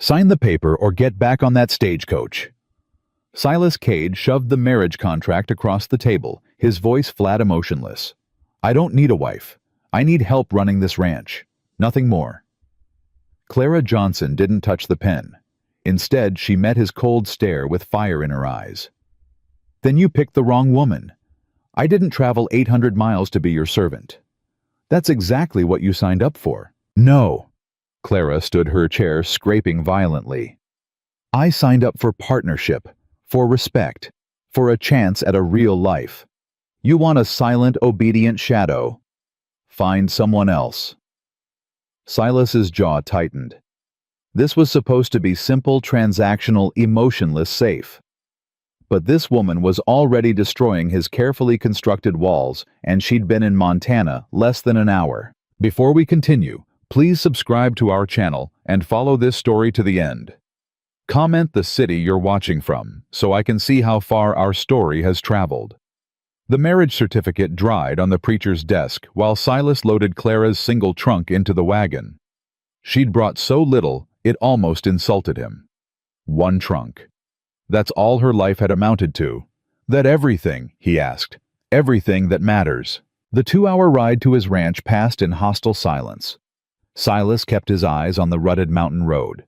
Sign the paper or get back on that stagecoach." Silas Cade shoved the marriage contract across the table, his voice flat emotionless. "I don't need a wife. I need help running this ranch. Nothing more." Clara Johnson didn't touch the pen. Instead, she met his cold stare with fire in her eyes. "Then you picked the wrong woman. I didn't travel 800 miles to be your servant. That's exactly what you signed up for." "No." Clara stood her chair, scraping violently. "I signed up for partnership, for respect, for a chance at a real life. You want a silent, obedient shadow? Find someone else." Silas's jaw tightened. This was supposed to be simple, transactional, emotionless safe. But this woman was already destroying his carefully constructed walls, and she'd been in Montana less than an hour. Before we continue, please subscribe to our channel and follow this story to the end. Comment the city you're watching from, so I can see how far our story has traveled. The marriage certificate dried on the preacher's desk while Silas loaded Clara's single trunk into the wagon. She'd brought so little, it almost insulted him. One trunk. That's all her life had amounted to. That everything, he asked, everything that matters. The 2-hour ride to his ranch passed in hostile silence. Silas kept his eyes on the rutted mountain road.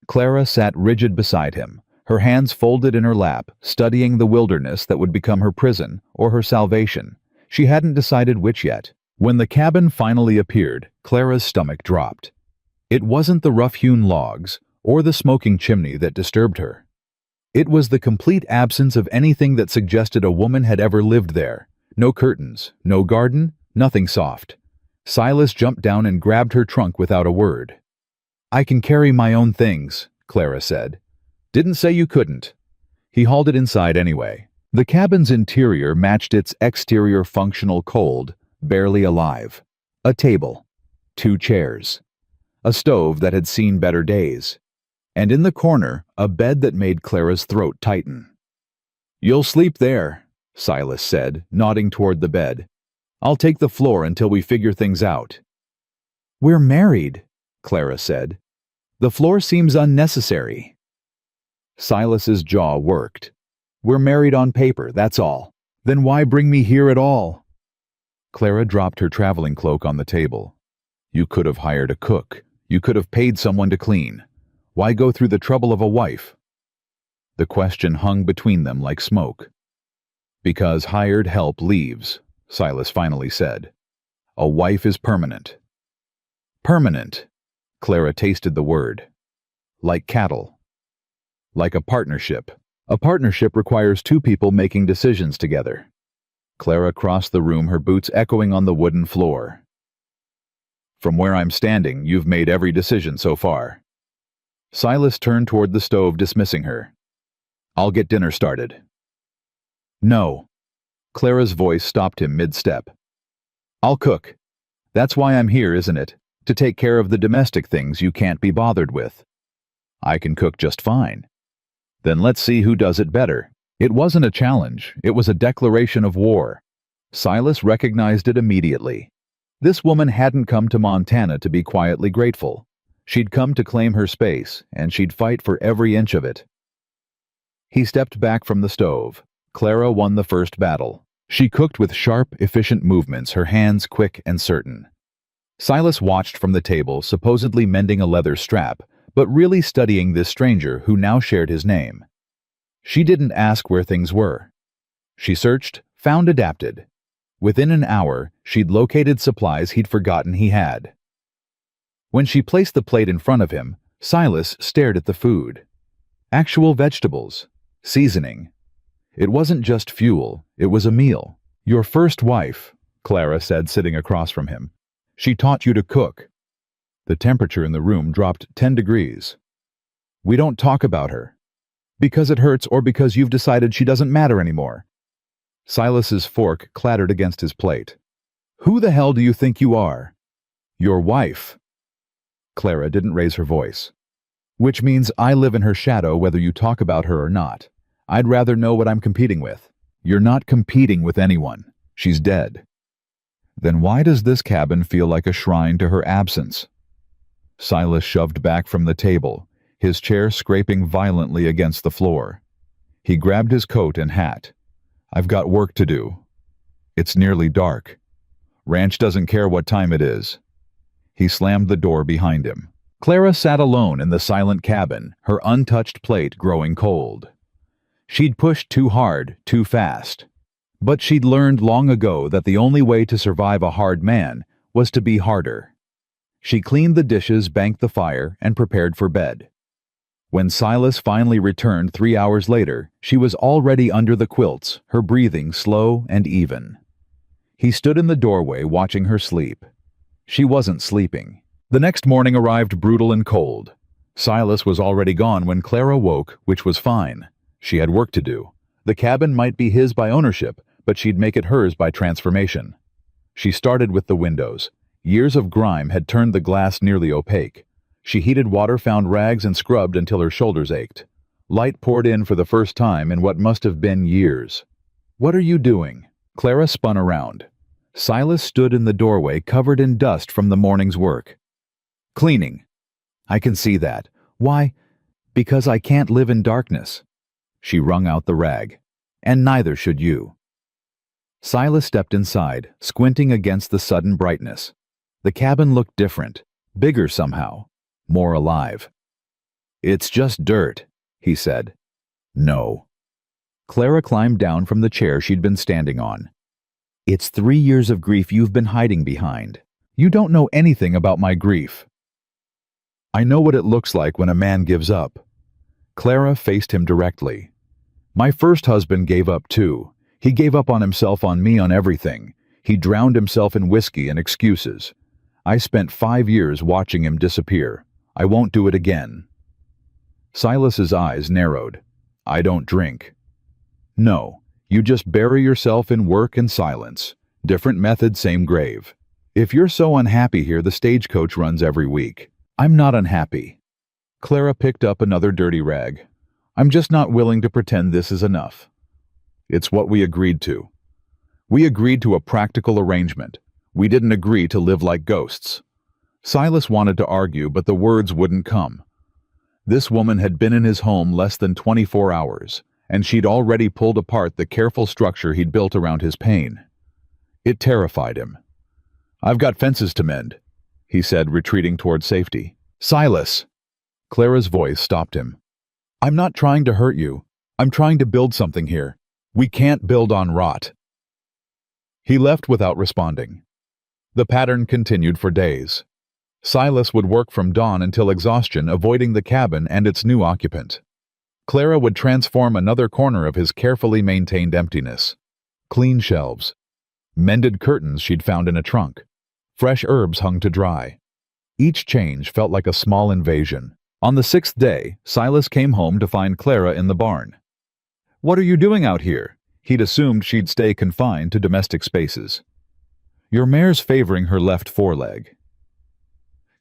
Clara sat rigid beside him, her hands folded in her lap, studying the wilderness that would become her prison or her salvation. She hadn't decided which yet. When the cabin finally appeared, Clara's stomach dropped. It wasn't the rough-hewn logs or the smoking chimney that disturbed her. It was the complete absence of anything that suggested a woman had ever lived there. No curtains, no garden, nothing soft. Silas jumped down and grabbed her trunk without a word. "I can carry my own things," Clara said. "Didn't say you couldn't." He hauled it inside anyway. The cabin's interior matched its exterior, functional, cold, barely alive. A table, 2 chairs, a stove that had seen better days, and in the corner, a bed that made Clara's throat tighten. "You'll sleep there," Silas said, nodding toward the bed. "I'll take the floor until we figure things out." "We're married," Clara said. "The floor seems unnecessary." Silas's jaw worked. "We're married on paper, that's all. Then why bring me here at all?" Clara dropped her traveling cloak on the table. "You could have hired a cook. You could have paid someone to clean. Why go through the trouble of a wife?" The question hung between them like smoke. "Because hired help leaves," Silas finally said. "A wife is permanent." Permanent. Clara tasted the word. Like cattle. Like a partnership. A partnership requires 2 people making decisions together. Clara crossed the room, her boots echoing on the wooden floor. "From where I'm standing, you've made every decision so far." Silas turned toward the stove, dismissing her. "I'll get dinner started." "No." Clara's voice stopped him mid-step. "I'll cook. That's why I'm here, isn't it? To take care of the domestic things you can't be bothered with." "I can cook just fine." "Then let's see who does it better." It wasn't a challenge, it was a declaration of war. Silas recognized it immediately. This woman hadn't come to Montana to be quietly grateful. She'd come to claim her space, and she'd fight for every inch of it. He stepped back from the stove. Clara won the first battle. She cooked with sharp, efficient movements, her hands quick and certain. Silas watched from the table, supposedly mending a leather strap, but really studying this stranger who now shared his name. She didn't ask where things were. She searched, found, adapted. Within an hour, she'd located supplies he'd forgotten he had. When she placed the plate in front of him, Silas stared at the food. Actual vegetables, seasoning. It wasn't just fuel, it was a meal. "Your first wife," Clara said, sitting across from him. "She taught you to cook." The temperature in the room dropped 10 degrees. "We don't talk about her. Because it hurts or because you've decided she doesn't matter anymore." Silas's fork clattered against his plate. "Who the hell do you think you are?" "Your wife." Clara didn't raise her voice. "Which means I live in her shadow whether you talk about her or not. I'd rather know what I'm competing with." "You're not competing with anyone. She's dead." "Then why does this cabin feel like a shrine to her absence?" Silas shoved back from the table. his chair scraping violently against the floor. He grabbed his coat and hat. "I've got work to do. It's nearly dark. Ranch doesn't care what time it is." He slammed the door behind him. Clara sat alone in the silent cabin, her untouched plate growing cold. She'd pushed too hard, too fast. But she'd learned long ago that the only way to survive a hard man was to be harder. She cleaned the dishes, banked the fire, and prepared for bed. When Silas finally returned 3 hours later, she was already under the quilts, her breathing slow and even. He stood in the doorway watching her sleep. She wasn't sleeping. The next morning arrived brutal and cold. Silas was already gone when Clara woke, which was fine. She had work to do. The cabin might be his by ownership, but she'd make it hers by transformation. She started with the windows. Years of grime had turned the glass nearly opaque. She heated water, found rags, and scrubbed until her shoulders ached. Light poured in for the first time in what must have been years. "What are you doing?" Clara spun around. Silas stood in the doorway, covered in dust from the morning's work. "Cleaning." "I can see that. Why?" "Because I can't live in darkness." She wrung out the rag. "And neither should you." Silas stepped inside, squinting against the sudden brightness. The cabin looked different, bigger somehow, more alive. "It's just dirt," he said. "No." Clara climbed down from the chair she'd been standing on. "It's 3 years of grief you've been hiding behind. You don't know anything about my grief." "I know what it looks like when a man gives up." Clara faced him directly. "My first husband gave up too. He gave up on himself, on me, on everything. He drowned himself in whiskey and excuses. I spent 5 years watching him disappear. I won't do it again." Silas's eyes narrowed. "I don't drink." "No, you just bury yourself in work and silence. Different method, same grave. If you're so unhappy here, the stagecoach runs every week." "I'm not unhappy." Clara picked up another dirty rag. "I'm just not willing to pretend this is enough." "It's what we agreed to. We agreed to a practical arrangement. We didn't agree to live like ghosts." Silas wanted to argue, but the words wouldn't come. This woman had been in his home less than 24 hours, and she'd already pulled apart the careful structure he'd built around his pain. It terrified him. "I've got fences to mend," he said, retreating toward safety. "Silas!" Clara's voice stopped him. "I'm not trying to hurt you. I'm trying to build something here. We can't build on rot." He left without responding. The pattern continued for days. Silas would work from dawn until exhaustion, avoiding the cabin and its new occupant. Clara would transform another corner of his carefully maintained emptiness. Clean shelves. Mended curtains she'd found in a trunk. Fresh herbs hung to dry. Each change felt like a small invasion. On the 6th day, Silas came home to find Clara in the barn. "What are you doing out here?" He'd assumed she'd stay confined to domestic spaces. "Your mare's favoring her left foreleg."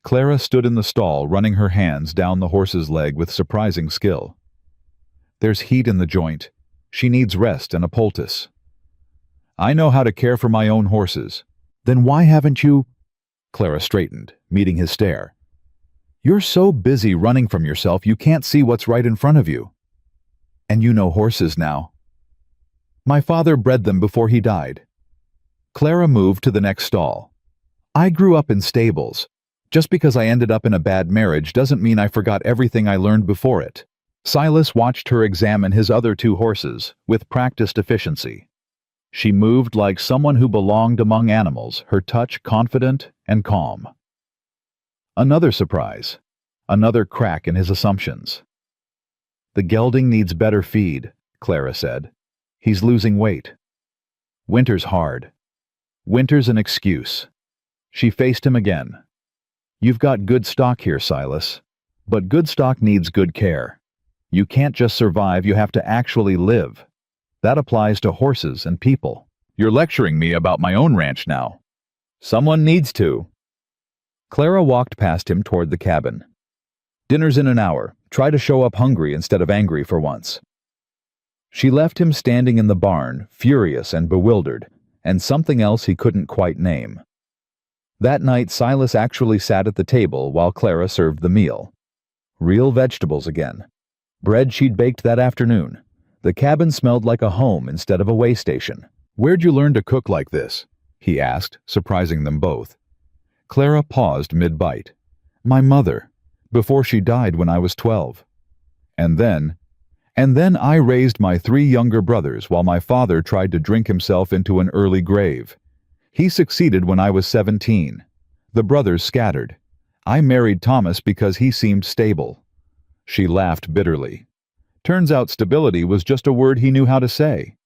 Clara stood in the stall, running her hands down the horse's leg with surprising skill. "There's heat in the joint. She needs rest and a poultice." "I know how to care for my own horses." "Then why haven't you—" Clara straightened, meeting his stare. "You're so busy running from yourself you can't see what's right in front of you. And you know horses now." "My father bred them before he died." Clara moved to the next stall. "I grew up in stables. Just because I ended up in a bad marriage doesn't mean I forgot everything I learned before it." Silas watched her examine his other 2 horses, with practiced efficiency. She moved like someone who belonged among animals, her touch confident and calm. Another surprise. Another crack in his assumptions. "The gelding needs better feed," Clara said. "He's losing weight." "Winter's hard." "Winter's an excuse." She faced him again. "You've got good stock here, Silas. But good stock needs good care. You can't just survive, you have to actually live. That applies to horses and people." "You're lecturing me about my own ranch now." "Someone needs to." Clara walked past him toward the cabin. "Dinner's in an hour. Try to show up hungry instead of angry for once." She left him standing in the barn, furious and bewildered, and something else he couldn't quite name. That night, Silas actually sat at the table while Clara served the meal. Real vegetables again. Bread she'd baked that afternoon. The cabin smelled like a home instead of a way station. "Where'd you learn to cook like this?" he asked, surprising them both. Clara paused mid-bite. "My mother, before she died when I was 12. And then I raised my 3 younger brothers while my father tried to drink himself into an early grave. He succeeded when I was 17. The brothers scattered. I married Thomas because he seemed stable." She laughed bitterly. "Turns out stability was just a word he knew how to say."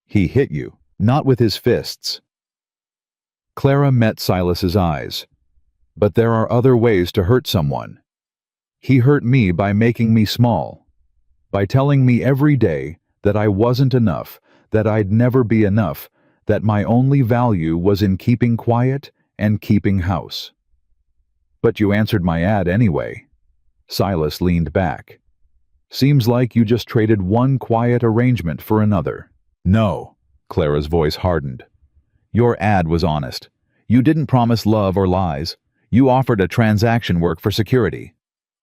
"He hit you, not with his fists." Clara met Silas's eyes. "But there are other ways to hurt someone. He hurt me by making me small, by telling me every day that I wasn't enough, that I'd never be enough, that my only value was in keeping quiet and keeping house." "But you answered my ad anyway." Silas leaned back. "Seems like you just traded one quiet arrangement for another." "No," Clara's voice hardened. "Your ad was honest. You didn't promise love or lies. You offered a transaction work for security.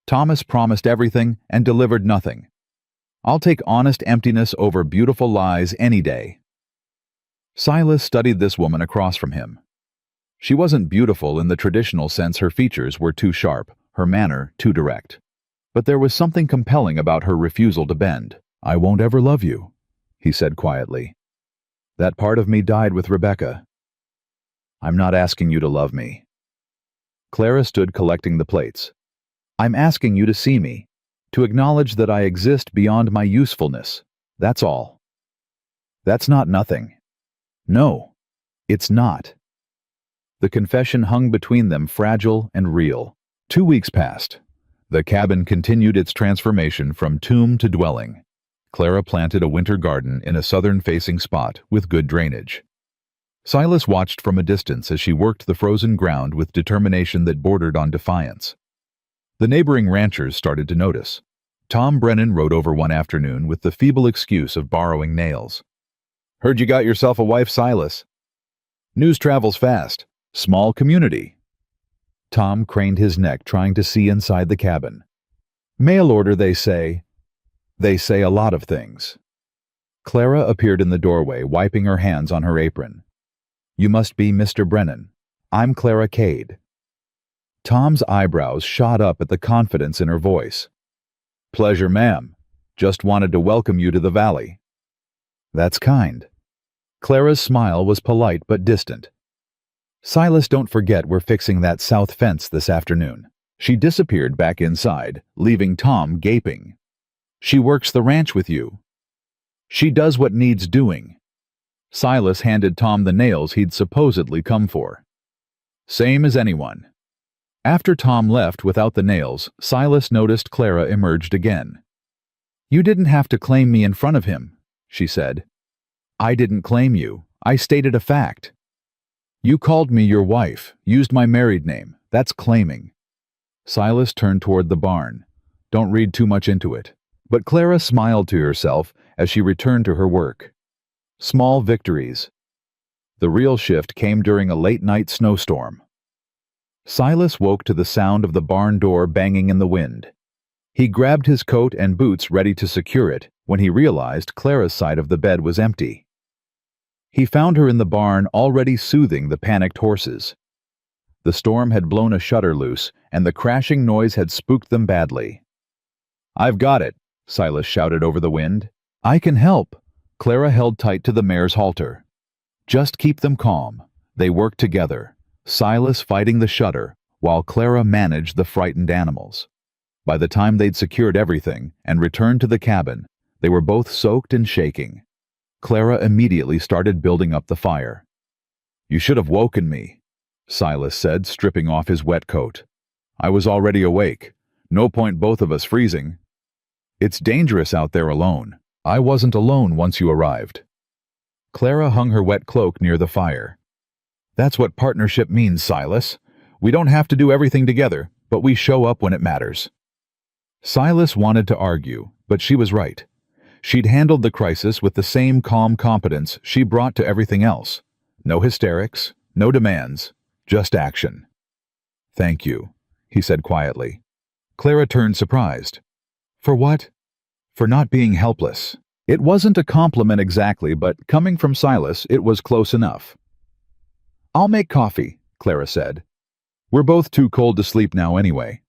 Thomas promised everything and delivered nothing. I'll take honest emptiness over beautiful lies any day." Silas studied this woman across from him. She wasn't beautiful in the traditional sense. Her features were too sharp, her manner too direct. But there was something compelling about her refusal to bend. "I won't ever love you," he said quietly. "That part of me died with Rebecca. I'm not asking you to love me." Clara stood collecting the plates. "I'm asking you to see me, to acknowledge that I exist beyond my usefulness. That's all." "That's not nothing." "No, it's not." The confession hung between them, fragile and real. 2 weeks passed. The cabin continued its transformation from tomb to dwelling. Clara planted a winter garden in a southern-facing spot with good drainage. Silas watched from a distance as she worked the frozen ground with determination that bordered on defiance. The neighboring ranchers started to notice. Tom Brennan rode over one afternoon with the feeble excuse of borrowing nails. "Heard you got yourself a wife, Silas." "News travels fast. Small community." Tom craned his neck, trying to see inside the cabin. "Mail order, they say." "They say a lot of things." Clara appeared in the doorway, wiping her hands on her apron. "You must be Mr. Brennan. I'm Clara Cade." Tom's eyebrows shot up at the confidence in her voice. "Pleasure, ma'am. Just wanted to welcome you to the valley." "That's kind." Clara's smile was polite but distant. "Silas, don't forget we're fixing that south fence this afternoon." She disappeared back inside, leaving Tom gaping. "She works the ranch with you." "She does what needs doing." Silas handed Tom the nails he'd supposedly come for. "Same as anyone." After Tom left without the nails, Silas noticed Clara emerged again. "You didn't have to claim me in front of him," she said. "I didn't claim you. I stated a fact." "You called me your wife, used my married name. That's claiming." Silas turned toward the barn. "Don't read too much into it." But Clara smiled to herself as she returned to her work. Small victories. The real shift came during a late-night snowstorm. Silas woke to the sound of the barn door banging in the wind. He grabbed his coat and boots ready to secure it when he realized Clara's side of the bed was empty. He found her in the barn, already soothing the panicked horses. The storm had blown a shutter loose, and the crashing noise had spooked them badly. "I've got it," Silas shouted over the wind. "I can help." Clara held tight to the mare's halter. "Just keep them calm." They worked together, Silas fighting the shutter, while Clara managed the frightened animals. By the time they'd secured everything and returned to the cabin, they were both soaked and shaking. Clara immediately started building up the fire. "You should have woken me," Silas said, stripping off his wet coat. "I was already awake. No point both of us freezing." "It's dangerous out there alone." "I wasn't alone once you arrived." Clara hung her wet cloak near the fire. "That's what partnership means, Silas. We don't have to do everything together, but we show up when it matters." Silas wanted to argue, but she was right. She'd handled the crisis with the same calm competence she brought to everything else. No hysterics, no demands, just action. "Thank you," he said quietly. Clara turned surprised. For what? For not being helpless. It wasn't a compliment exactly, but coming from Silas, it was close enough. I'll make coffee, Clara said. We're both too cold to sleep now anyway.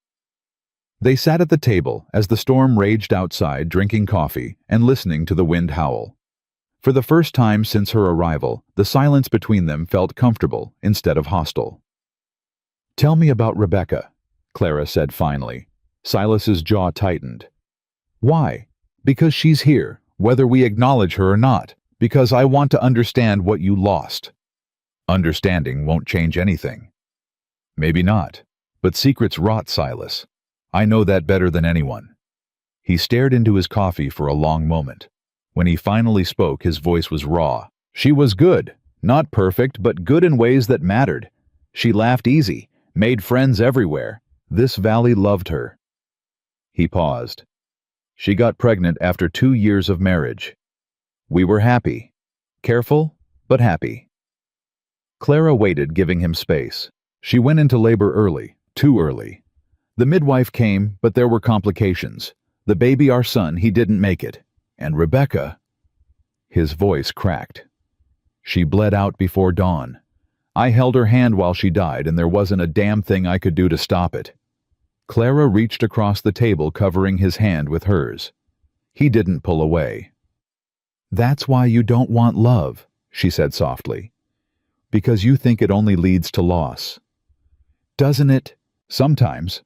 They sat at the table as the storm raged outside, drinking coffee and listening to the wind howl. For the first time since her arrival, the silence between them felt comfortable instead of hostile. Tell me about Rebecca, Clara said finally. Silas's jaw tightened. Why? Because she's here, whether we acknowledge her or not. Because I want to understand what you lost. Understanding won't change anything. Maybe not, but secrets rot, Silas. I know that better than anyone. He stared into his coffee for a long moment. When he finally spoke, his voice was raw. She was good, not perfect, but good in ways that mattered. She laughed easy, made friends everywhere. This valley loved her. He paused. She got pregnant after 2 years of marriage. We were happy. Careful, but happy. Clara waited, giving him space. She went into labor early, too early. The midwife came, but there were complications. The baby, our son, he didn't make it. And Rebecca... His voice cracked. She bled out before dawn. I held her hand while she died, and there wasn't a damn thing I could do to stop it. Clara reached across the table, covering his hand with hers. He didn't pull away. That's why you don't want love, she said softly. Because you think it only leads to loss. Doesn't it? Sometimes.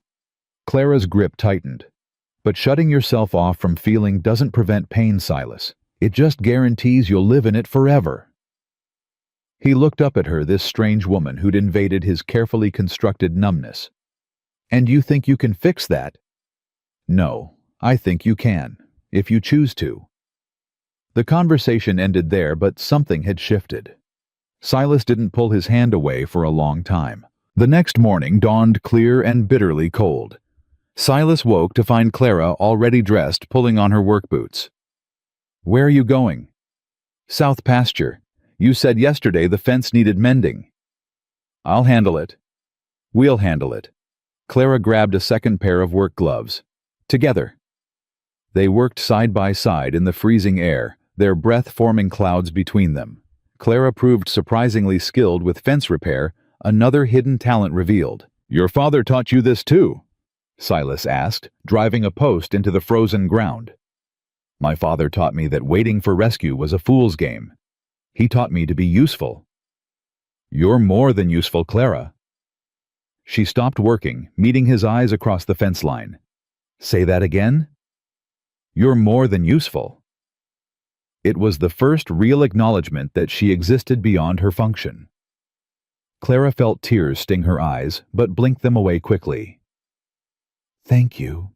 Clara's grip tightened. But shutting yourself off from feeling doesn't prevent pain, Silas. It just guarantees you'll live in it forever. He looked up at her, this strange woman who'd invaded his carefully constructed numbness. And you think you can fix that? No, I think you can, if you choose to. The conversation ended there, but something had shifted. Silas didn't pull his hand away for a long time. The next morning dawned clear and bitterly cold. Silas woke to find Clara already dressed, pulling on her work boots. Where are you going? South pasture. You said yesterday the fence needed mending. I'll handle it. We'll handle it. Clara grabbed a second pair of work gloves. Together. They worked side by side in the freezing air, their breath forming clouds between them. Clara proved surprisingly skilled with fence repair, another hidden talent revealed. Your father taught you this too? Silas asked, driving a post into the frozen ground. My father taught me that waiting for rescue was a fool's game. He taught me to be useful. You're more than useful, Clara. She stopped working, meeting his eyes across the fence line. Say that again? You're more than useful. It was the first real acknowledgement that she existed beyond her function. Clara felt tears sting her eyes, but blinked them away quickly. Thank you,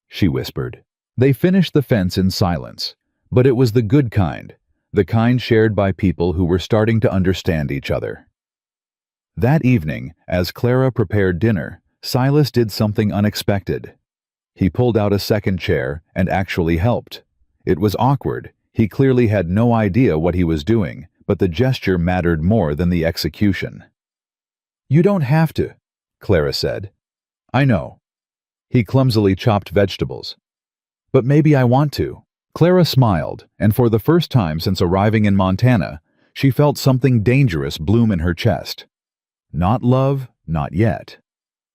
she whispered. They finished the fence in silence, but it was the good kind, the kind shared by people who were starting to understand each other. That evening, as Clara prepared dinner, Silas did something unexpected. He pulled out a second chair and actually helped. It was awkward. He clearly had no idea what he was doing, but the gesture mattered more than the execution. You don't have to, Clara said. I know. He clumsily chopped vegetables. But maybe I want to. Clara smiled, and for the first time since arriving in Montana, she felt something dangerous bloom in her chest. Not love, not yet,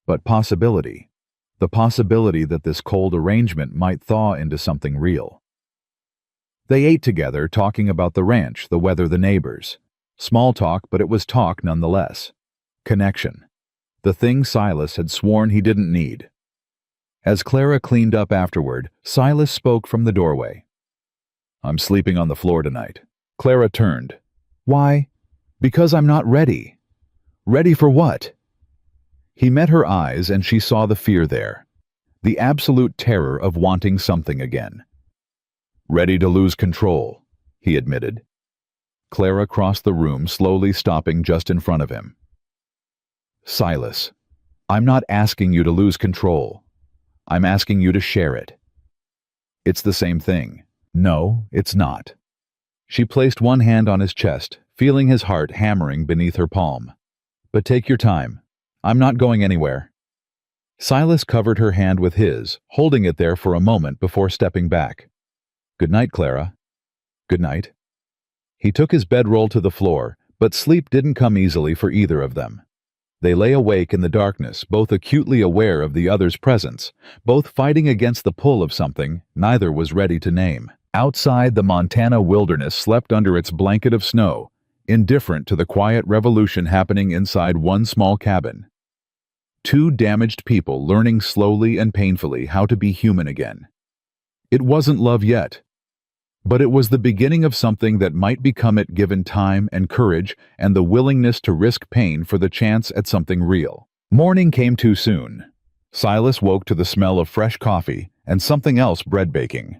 but possibility. The possibility that this cold arrangement might thaw into something real. They ate together, talking about the ranch, the weather, the neighbors. Small talk, but it was talk nonetheless. Connection. The thing Silas had sworn he didn't need. As Clara cleaned up afterward, Silas spoke from the doorway. I'm sleeping on the floor tonight. Clara turned. Why? Because I'm not ready. Ready for what? He met her eyes and she saw the fear there. The absolute terror of wanting something again. Ready to lose control, he admitted. Clara crossed the room, slowly stopping just in front of him. Silas, I'm not asking you to lose control. I'm asking you to share it. It's the same thing. No, it's not. She placed one hand on his chest, feeling his heart hammering beneath her palm. But take your time. I'm not going anywhere. Silas covered her hand with his, holding it there for a moment before stepping back. "Good night, Clara." "Good night." He took his bedroll to the floor, but sleep didn't come easily for either of them. They lay awake in the darkness, both acutely aware of the other's presence, both fighting against the pull of something neither was ready to name. Outside, the Montana wilderness slept under its blanket of snow, indifferent to the quiet revolution happening inside one small cabin. Two damaged people learning slowly and painfully how to be human again. It wasn't love yet, but it was the beginning of something that might become it given time and courage and the willingness to risk pain for the chance at something real. Morning came too soon. Silas woke to the smell of fresh coffee and something else bread baking.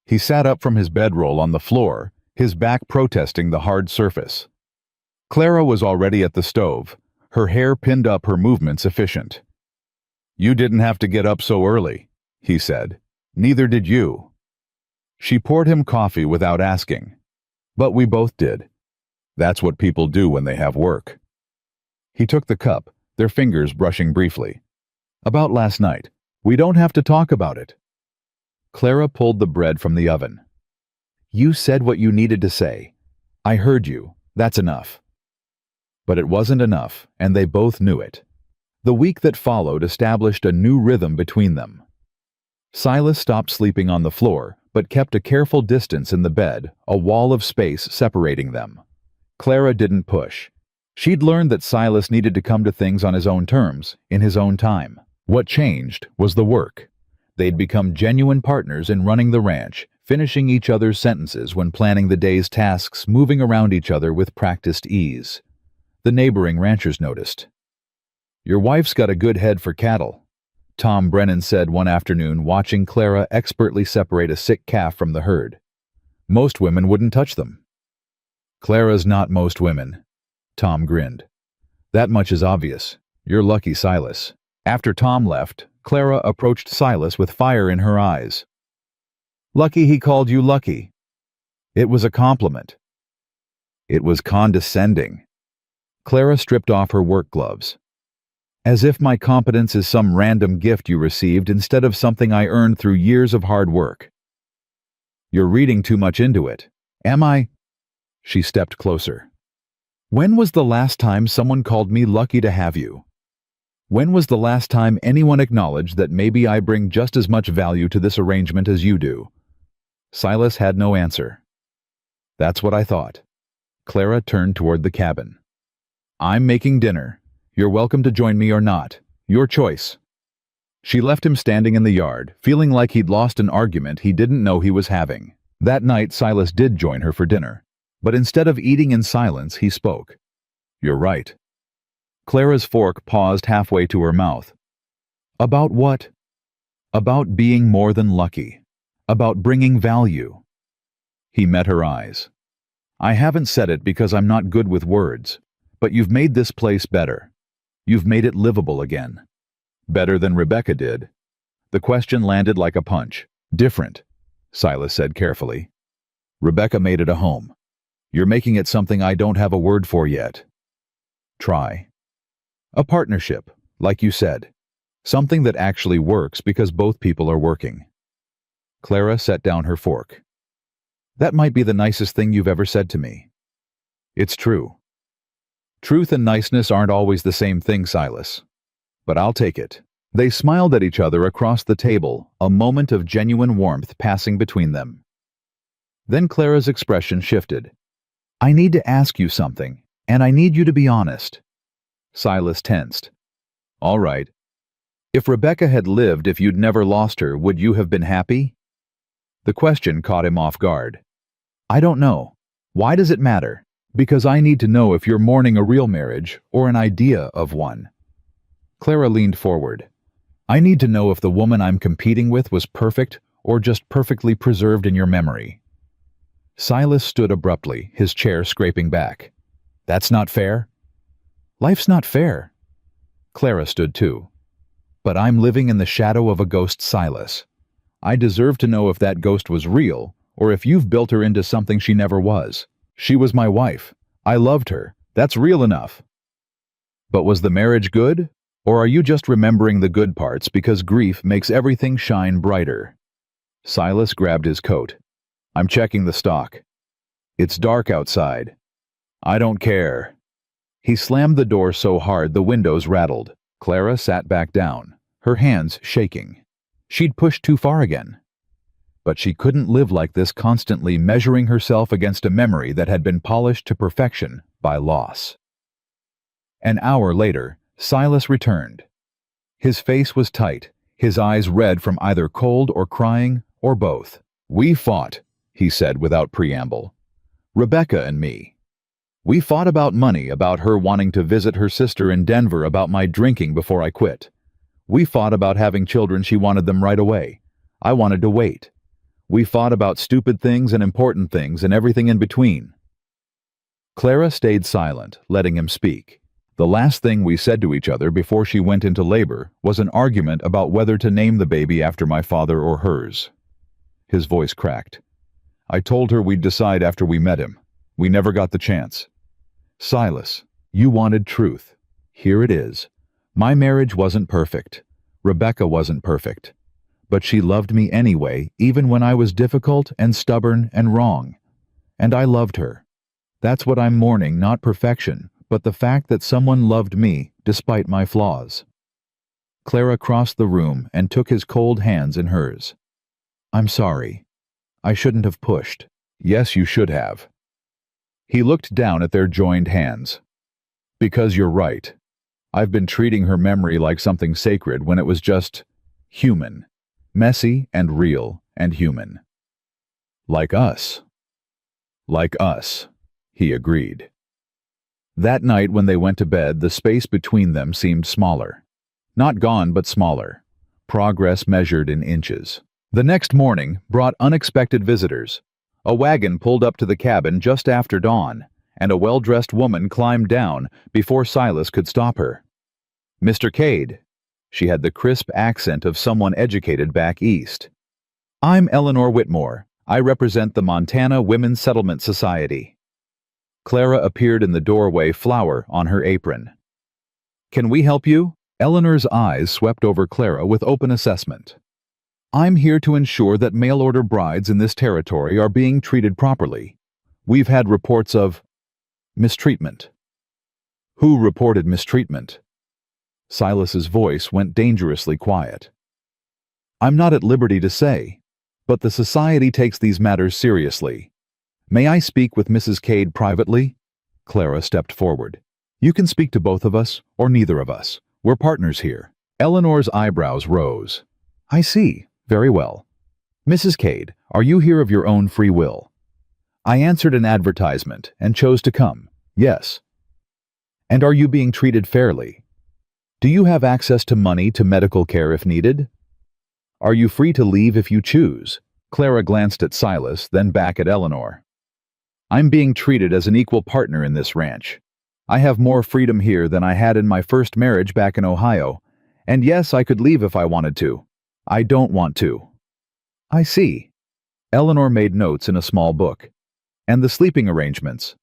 He sat up from his bedroll on the floor, his back protesting the hard surface. Clara was already at the stove, her hair pinned up, her movements efficient. "You didn't have to get up so early," he said. "Neither did you." She poured him coffee without asking. "But we both did. That's what people do when they have work." He took the cup, their fingers brushing briefly. "About last night. We don't have to talk about it." Clara pulled the bread from the oven. "You said what you needed to say. I heard you. That's enough." But it wasn't enough, and they both knew it. The week that followed established a new rhythm between them. Silas stopped sleeping on the floor, but kept a careful distance in the bed, a wall of space separating them. Clara didn't push. She'd learned that Silas needed to come to things on his own terms, in his own time. What changed was the work. They'd become genuine partners in running the ranch, finishing each other's sentences when planning the day's tasks, moving around each other with practiced ease. The neighboring ranchers noticed. "Your wife's got a good head for cattle," Tom Brennan said one afternoon, watching Clara expertly separate a sick calf from the herd. "Most women wouldn't touch them." "Clara's not most women," Tom grinned. "That much is obvious. You're lucky, Silas." After Tom left, Clara approached Silas with fire in her eyes. "Lucky he called you lucky." It was a compliment. It was condescending. Clara stripped off her work gloves. "As if my competence is some random gift you received instead of something I earned through years of hard work." "You're reading too much into it." "Am I?" She stepped closer. "When was the last time someone called me lucky to have you? When was the last time anyone acknowledged that maybe I bring just as much value to this arrangement as you do?" Silas had no answer. "That's what I thought." Clara turned toward the cabin. "I'm making dinner. You're welcome to join me or not. Your choice." She left him standing in the yard, feeling like he'd lost an argument he didn't know he was having. That night, Silas did join her for dinner, but instead of eating in silence, he spoke. "You're right." Clara's fork paused halfway to her mouth. "About what?" "About being more than lucky. About bringing value." He met her eyes. "I haven't said it because I'm not good with words, but you've made this place better. You've made it livable again. Better than Rebecca did." The question landed like a punch. "Different," Silas said carefully. "Rebecca made it a home. You're making it something I don't have a word for yet." "Try." "A partnership, like you said. Something that actually works because both people are working." Clara set down her fork. "That might be the nicest thing you've ever said to me." "It's true." "Truth and niceness aren't always the same thing, Silas. But I'll take it." They smiled at each other across the table, a moment of genuine warmth passing between them. Then Clara's expression shifted. "I need to ask you something, and I need you to be honest." Silas tensed. "All right. If Rebecca had lived, if you'd never lost her, would you have been happy?" The question caught him off guard. "I don't know. Why does it matter?" "Because I need to know if you're mourning a real marriage or an idea of one." Clara leaned forward. "I need to know if the woman I'm competing with was perfect or just perfectly preserved in your memory." Silas stood abruptly, his chair scraping back. "That's not fair." "Life's not fair." Clara stood too. "But I'm living in the shadow of a ghost, Silas. I deserve to know if that ghost was real or if you've built her into something she never was. She was my wife. I loved her. That's real enough." "But was the marriage good? Or are you just remembering the good parts because grief makes everything shine brighter? Silas grabbed his coat. I'm checking the stock. It's dark outside. I don't care. He slammed the door so hard the windows rattled. Clara sat back down, her hands shaking. She'd pushed too far again. But she couldn't live like this, constantly measuring herself against a memory that had been polished to perfection by loss. An hour later, Silas returned. His face was tight, his eyes red from either cold or crying, or both. We fought, he said without preamble. Rebecca and me. We fought about money, about her wanting to visit her sister in Denver, about my drinking before I quit. We fought about having children. She wanted them right away. I wanted to wait. We fought about stupid things and important things and everything in between. Clara stayed silent, letting him speak. The last thing we said to each other before she went into labor was an argument about whether to name the baby after my father or hers. His voice cracked. I told her we'd decide after we met him. We never got the chance. Silas, you wanted truth. Here it is. My marriage wasn't perfect. Rebecca wasn't perfect. But she loved me anyway, even when I was difficult and stubborn and wrong. And I loved her. That's what I'm mourning, not perfection, but the fact that someone loved me despite my flaws. Clara crossed the room and took his cold hands in hers. I'm sorry. I shouldn't have pushed. Yes, you should have. He looked down at their joined hands. Because you're right. I've been treating her memory like something sacred when it was just human. Messy and real and human. Like us. Like us, he agreed. That night when they went to bed, the space between them seemed smaller. Not gone, but smaller. Progress measured in inches. The next morning brought unexpected visitors. A wagon pulled up to the cabin just after dawn, and a well-dressed woman climbed down before Silas could stop her. Mr. Cade. She had the crisp accent of someone educated back east. I'm Eleanor Whitmore. I represent the Montana Women's Settlement Society. Clara appeared in the doorway, flower on her apron. Can we help you? Eleanor's eyes swept over Clara with open assessment. I'm here to ensure that mail-order brides in this territory are being treated properly. We've had reports of mistreatment. Who reported mistreatment? Silas's voice went dangerously quiet. I'm not at liberty to say, but the society takes these matters seriously. May I speak with Mrs. Cade privately? Clara stepped forward. You can speak to both of us, or neither of us. We're partners here. Eleanor's eyebrows rose. I see. Very well. Mrs. Cade, are you here of your own free will? I answered an advertisement and chose to come. Yes. And are you being treated fairly? Do you have access to money, to medical care if needed? Are you free to leave if you choose? Clara glanced at Silas, then back at Eleanor. I'm being treated as an equal partner in this ranch. I have more freedom here than I had in my first marriage back in Ohio, and yes, I could leave if I wanted to. I don't want to. I see. Eleanor made notes in a small book. And the sleeping arrangements?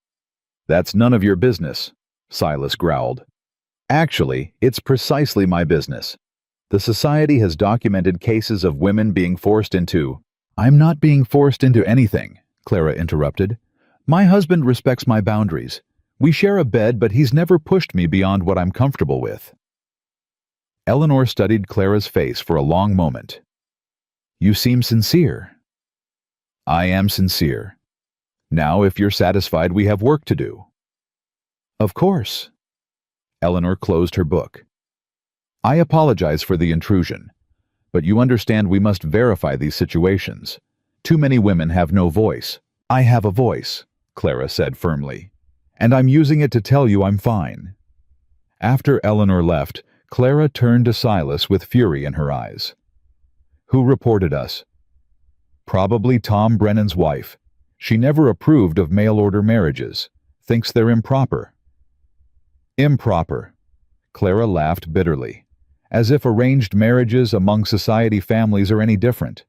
That's none of your business, Silas growled. Actually, it's precisely my business. The society has documented cases of women being forced into— I'm not being forced into anything, Clara interrupted. My husband respects my boundaries. We share a bed, but he's never pushed me beyond what I'm comfortable with. Eleanor studied Clara's face for a long moment. You seem sincere. I am sincere. Now, if you're satisfied, we have work to do. Of course. Eleanor closed her book. I apologize for the intrusion, but you understand we must verify these situations. Too many women have no voice. I have a voice, Clara said firmly, and I'm using it to tell you I'm fine. After Eleanor left, Clara turned to Silas with fury in her eyes. Who reported us? Probably Tom Brennan's wife. She never approved of mail-order marriages. Thinks they're improper. Improper. Clara laughed bitterly, as if arranged marriages among society families are any different.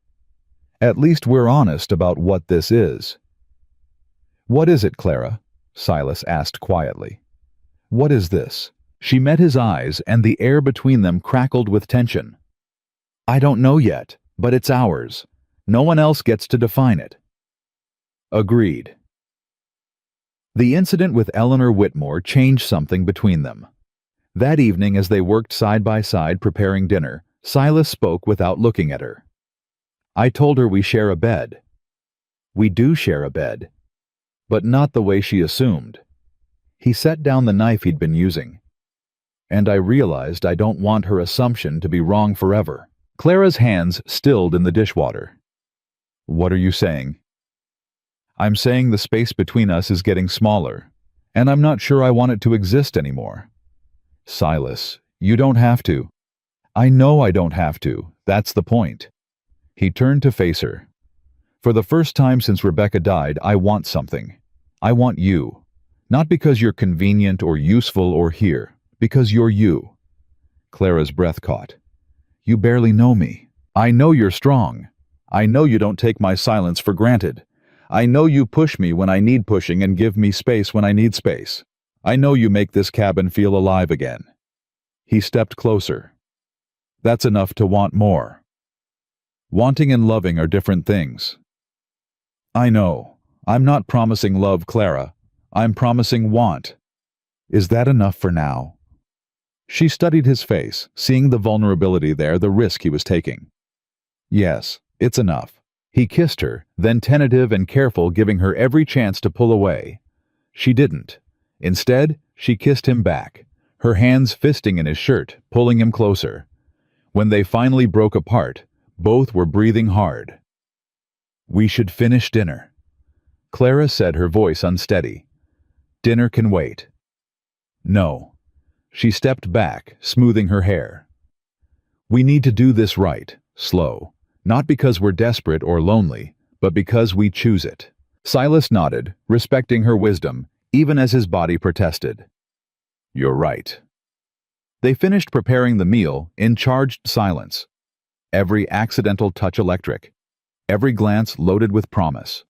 At least we're honest about what this is. What is it, Clara? Silas asked quietly. What is this? She met his eyes, and the air between them crackled with tension. I don't know yet, but it's ours. No one else gets to define it. Agreed. The incident with Eleanor Whitmore changed something between them. That evening, as they worked side by side preparing dinner, Silas spoke without looking at her. I told her we share a bed. We do share a bed, but not the way she assumed. He set down the knife he'd been using. And I realized I don't want her assumption to be wrong forever. Clara's hands stilled in the dishwater. What are you saying? I'm saying the space between us is getting smaller, and I'm not sure I want it to exist anymore. Silas, you don't have to. I know I don't have to. That's the point. He turned to face her. For the first time since Rebecca died, I want something. I want you. Not because you're convenient or useful or here, because you're you. Clara's breath caught. You barely know me. I know you're strong. I know you don't take my silence for granted. I know you push me when I need pushing and give me space when I need space. I know you make this cabin feel alive again. He stepped closer. That's enough to want more. Wanting and loving are different things. I know. I'm not promising love, Clara. I'm promising want. Is that enough for now? She studied his face, seeing the vulnerability there, the risk he was taking. Yes, it's enough. He kissed her, then tentative and careful, giving her every chance to pull away. She didn't. Instead, she kissed him back, her hands fisting in his shirt, pulling him closer. When they finally broke apart, both were breathing hard. We should finish dinner. Clara said, her voice unsteady. Dinner can wait. No. She stepped back, smoothing her hair. We need to do this right, slow. Not because we're desperate or lonely, but because we choose it. Silas nodded, respecting her wisdom, even as his body protested. You're right. They finished preparing the meal in charged silence. Every accidental touch electric. Every glance loaded with promise.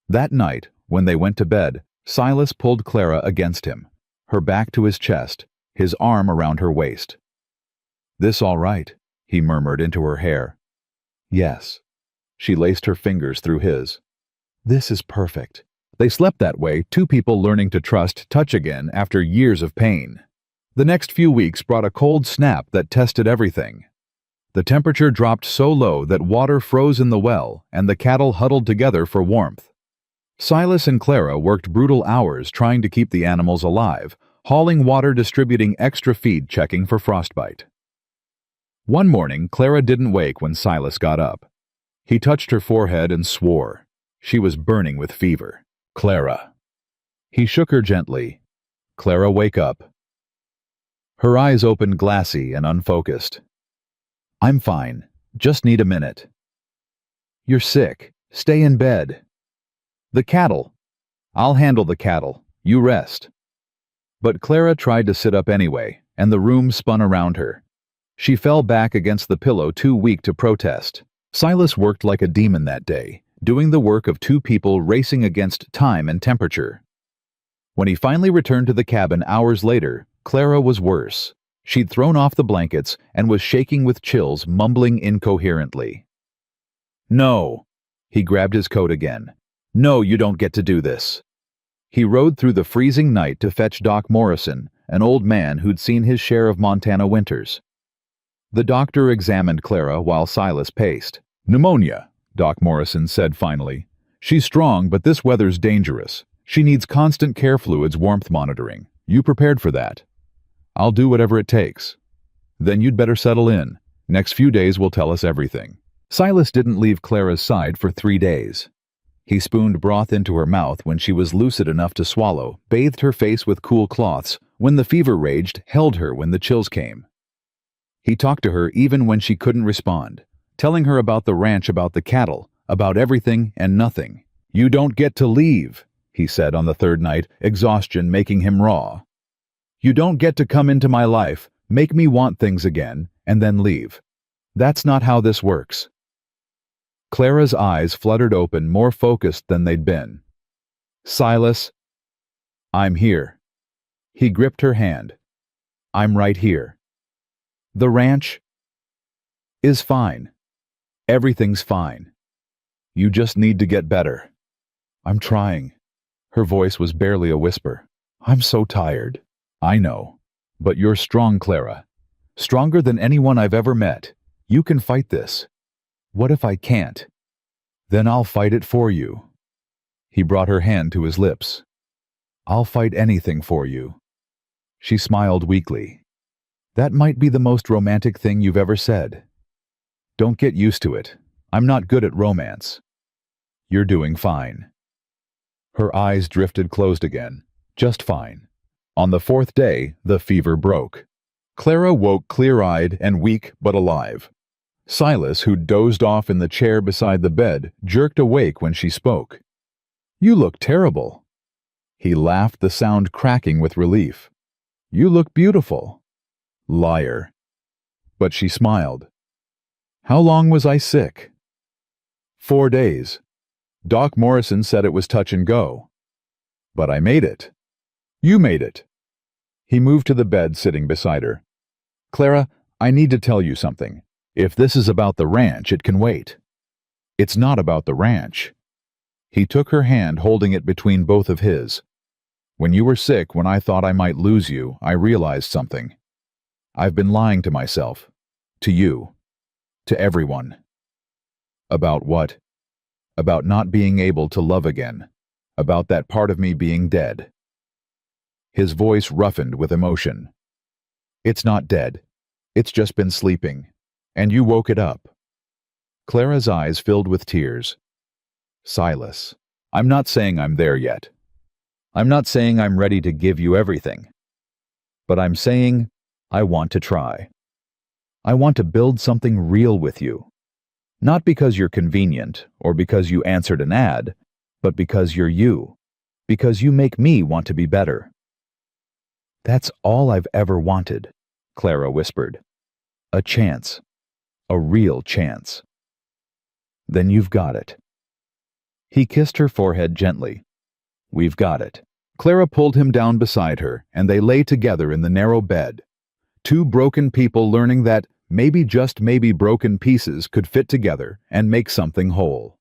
That night, when they went to bed, Silas pulled Clara against him, her back to his chest, his arm around her waist. This all right? He murmured into her hair. Yes. She laced her fingers through his. This is perfect. They slept that way, two people learning to trust touch again after years of pain. The next few weeks brought a cold snap that tested everything. The temperature dropped so low that water froze in the well, and the cattle huddled together for warmth. Silas and Clara worked brutal hours trying to keep the animals alive, hauling water, distributing extra feed, checking for frostbite. One morning, Clara didn't wake when Silas got up. He touched her forehead and swore. She was burning with fever. Clara. He shook her gently. Clara, wake up. Her eyes opened glassy and unfocused. I'm fine. Just need a minute. You're sick. Stay in bed. The cattle. I'll handle the cattle. You rest. But Clara tried to sit up anyway, and the room spun around her. She fell back against the pillow, too weak to protest. Silas worked like a demon that day, doing the work of two people racing against time and temperature. When he finally returned to the cabin hours later, Clara was worse. She'd thrown off the blankets and was shaking with chills, mumbling incoherently. No. He grabbed his coat again. No, you don't get to do this. He rode through the freezing night to fetch Doc Morrison, an old man who'd seen his share of Montana winters. The doctor examined Clara while Silas paced. Pneumonia, Doc Morrison said finally. She's strong, but this weather's dangerous. She needs constant care fluids, warmth monitoring. You prepared for that? I'll do whatever it takes. Then you'd better settle in. Next few days will tell us everything. Silas didn't leave Clara's side for 3 days. He spooned broth into her mouth when she was lucid enough to swallow, bathed her face with cool cloths, when the fever raged, held her when the chills came. He talked to her even when she couldn't respond, telling her about the ranch, about the cattle, about everything and nothing. You don't get to leave, he said on the third night, exhaustion making him raw. You don't get to come into my life, make me want things again, and then leave. That's not how this works. Clara's eyes fluttered open, more focused than they'd been. Silas, I'm here. He gripped her hand. I'm right here. The ranch is fine. Everything's fine. You just need to get better. I'm trying. Her voice was barely a whisper. I'm so tired. I know. But you're strong, Clara. Stronger than anyone I've ever met. You can fight this. What if I can't? Then I'll fight it for you. He brought her hand to his lips. I'll fight anything for you. She smiled weakly. That might be the most romantic thing you've ever said. Don't get used to it. I'm not good at romance. You're doing fine. Her eyes drifted closed again. Just fine. On the fourth day, the fever broke. Clara woke clear-eyed and weak but alive. Silas, who dozed off in the chair beside the bed, jerked awake when she spoke. You look terrible. He laughed, the sound cracking with relief. You look beautiful. Liar. But she smiled. How long was I sick? 4 days. Doc Morrison said it was touch and go. But I made it. You made it. He moved to the bed, sitting beside her. Clara, I need to tell you something. If this is about the ranch, it can wait. It's not about the ranch. He took her hand, holding it between both of his. When you were sick, when I thought I might lose you, I realized something. I've been lying to myself. To you. To everyone. About what? About not being able to love again. About that part of me being dead. His voice roughened with emotion. It's not dead. It's just been sleeping. And you woke it up. Clara's eyes filled with tears. Silas, I'm not saying I'm there yet. I'm not saying I'm ready to give you everything. But I'm saying I want to try. I want to build something real with you. Not because you're convenient or because you answered an ad, but because you're you. Because you make me want to be better. That's all I've ever wanted, Clara whispered. A chance. A real chance. Then you've got it. He kissed her forehead gently. We've got it. Clara pulled him down beside her, and they lay together in the narrow bed. Two broken people learning that maybe, just maybe, broken pieces could fit together and make something whole.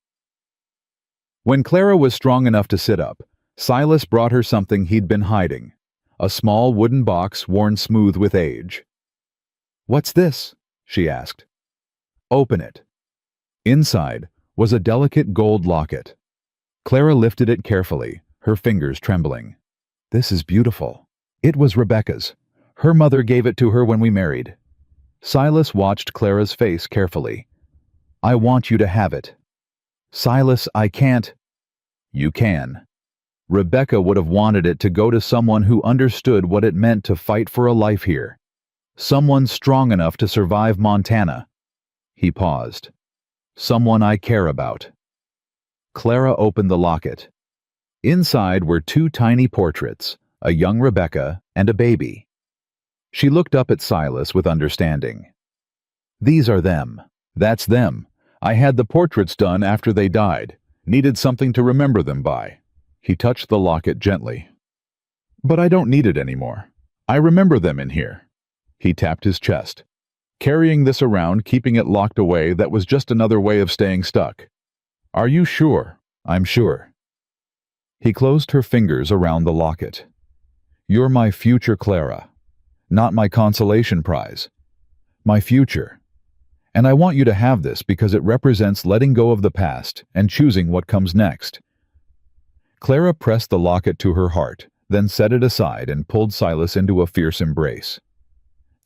When Clara was strong enough to sit up, Silas brought her something he'd been hiding. A small wooden box worn smooth with age. What's this? She asked. Open it. Inside was a delicate gold locket. Clara lifted it carefully, her fingers trembling. This is beautiful. It was Rebecca's. Her mother gave it to her when we married. Silas watched Clara's face carefully. I want you to have it. Silas, I can't. You can. Rebecca would have wanted it to go to someone who understood what it meant to fight for a life here. Someone strong enough to survive Montana. He paused. Someone I care about. Clara opened the locket. Inside were two tiny portraits, a young Rebecca and a baby. She looked up at Silas with understanding. These are them. That's them. I had the portraits done after they died. Needed something to remember them by. He touched the locket gently. But I don't need it anymore. I remember them in here. He tapped his chest. Carrying this around, keeping it locked away, that was just another way of staying stuck. Are you sure? I'm sure. He closed her fingers around the locket. You're my future, Clara. Not my consolation prize. My future. And I want you to have this because it represents letting go of the past and choosing what comes next. Clara pressed the locket to her heart, then set it aside and pulled Silas into a fierce embrace.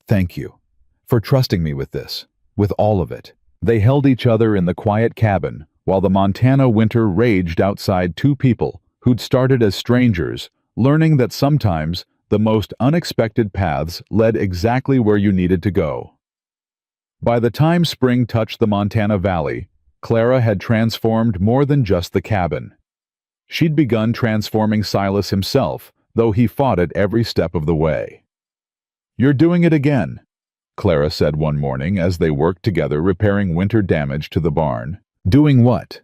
Thank you for trusting me with this, with all of it. They held each other in the quiet cabin while the Montana winter raged outside, two people who'd started as strangers, learning that sometimes the most unexpected paths led exactly where you needed to go. By the time spring touched the Montana Valley, Clara had transformed more than just the cabin. She'd begun transforming Silas himself, though he fought it every step of the way. You're doing it again, Clara said one morning as they worked together repairing winter damage to the barn. Doing what?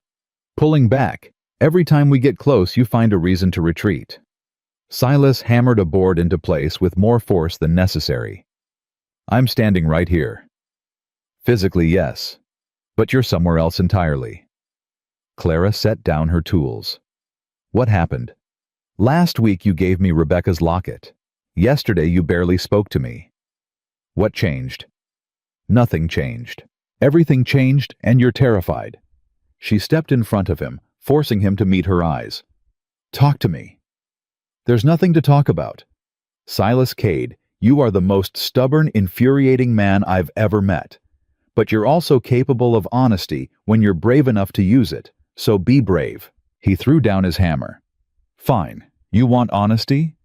Pulling back. Every time we get close, you find a reason to retreat. Silas hammered a board into place with more force than necessary. I'm standing right here. Physically, yes, but you're somewhere else entirely. Clara set down her tools. What happened? Last week you gave me Rebecca's locket. Yesterday you barely spoke to me. What changed? Nothing changed. Everything changed, and you're terrified. She stepped in front of him, forcing him to meet her eyes. Talk to me. There's nothing to talk about. Silas Cade, you are the most stubborn, infuriating man I've ever met. But you're also capable of honesty when you're brave enough to use it, so be brave. He threw down his hammer. Fine. You want honesty?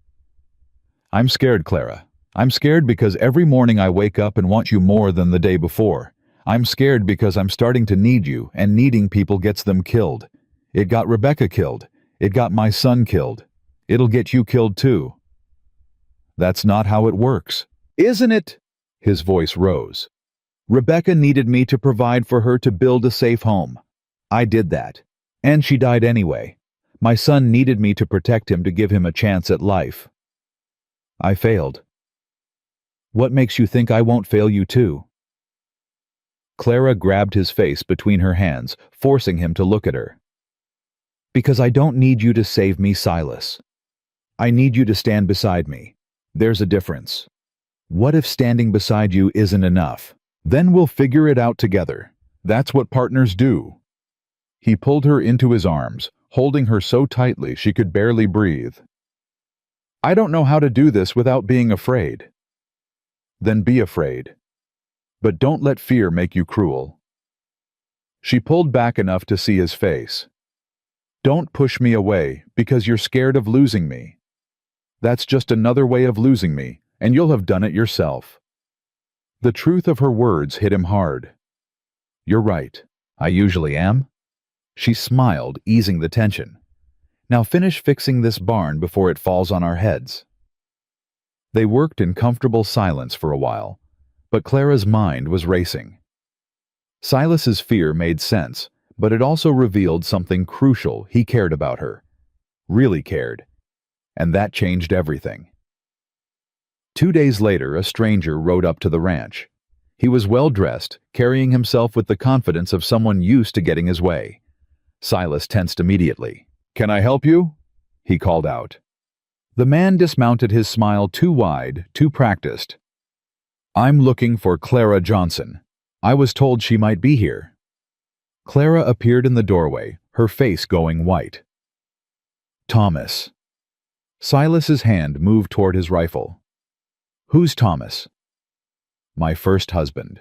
I'm scared, Clara. I'm scared because every morning I wake up and want you more than the day before. I'm scared because I'm starting to need you, and needing people gets them killed. It got Rebecca killed. It got my son killed. It'll get you killed too. That's not how it works. Isn't it? His voice rose. Rebecca needed me to provide for her to build a safe home. I did that. And she died anyway. My son needed me to protect him, to give him a chance at life. I failed. What makes you think I won't fail you too? Clara grabbed his face between her hands, forcing him to look at her. Because I don't need you to save me, Silas. I need you to stand beside me. There's a difference. What if standing beside you isn't enough? Then we'll figure it out together. That's what partners do. He pulled her into his arms, holding her so tightly she could barely breathe. I don't know how to do this without being afraid. Then be afraid. But don't let fear make you cruel. She pulled back enough to see his face. Don't push me away because you're scared of losing me. That's just another way of losing me, and you'll have done it yourself. The truth of her words hit him hard. You're right. I usually am. She smiled, easing the tension. Now finish fixing this barn before it falls on our heads. They worked in comfortable silence for a while, but Clara's mind was racing. Silas's fear made sense, but it also revealed something crucial. He cared about her. Really cared. And that changed everything. 2 days later, a stranger rode up to the ranch. He was well-dressed, carrying himself with the confidence of someone used to getting his way. Silas tensed immediately. "Can I help you?" he called out. The man dismounted, his smile too wide, too practiced. "I'm looking for Clara Johnson. I was told she might be here." Clara appeared in the doorway, her face going white. "Thomas." Silas's hand moved toward his rifle. "Who's Thomas?" "My first husband."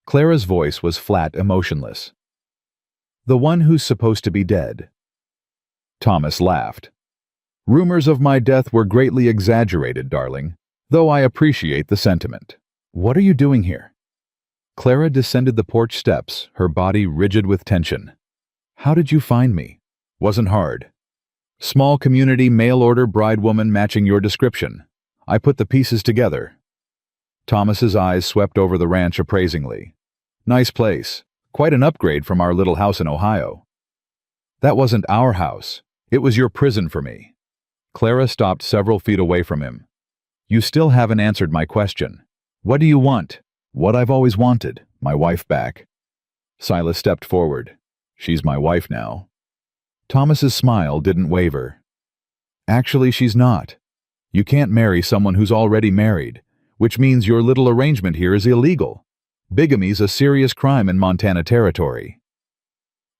Clara's voice was flat, emotionless. "The one who's supposed to be dead." Thomas laughed. "Rumors of my death were greatly exaggerated, darling, though I appreciate the sentiment. What are you doing here?" Clara descended the porch steps, her body rigid with tension. "How did you find me?" "Wasn't hard. Small community, mail-order bridewoman matching your description. I put the pieces together." Thomas's eyes swept over the ranch appraisingly. "Nice place. Quite an upgrade from our little house in Ohio." "That wasn't our house. It was your prison for me." Clara stopped several feet away from him. "You still haven't answered my question. What do you want?" "What I've always wanted, my wife back." Silas stepped forward. "She's my wife now." Thomas's smile didn't waver. "Actually, she's not. You can't marry someone who's already married, which means your little arrangement here is illegal. Bigamy's a serious crime in Montana territory."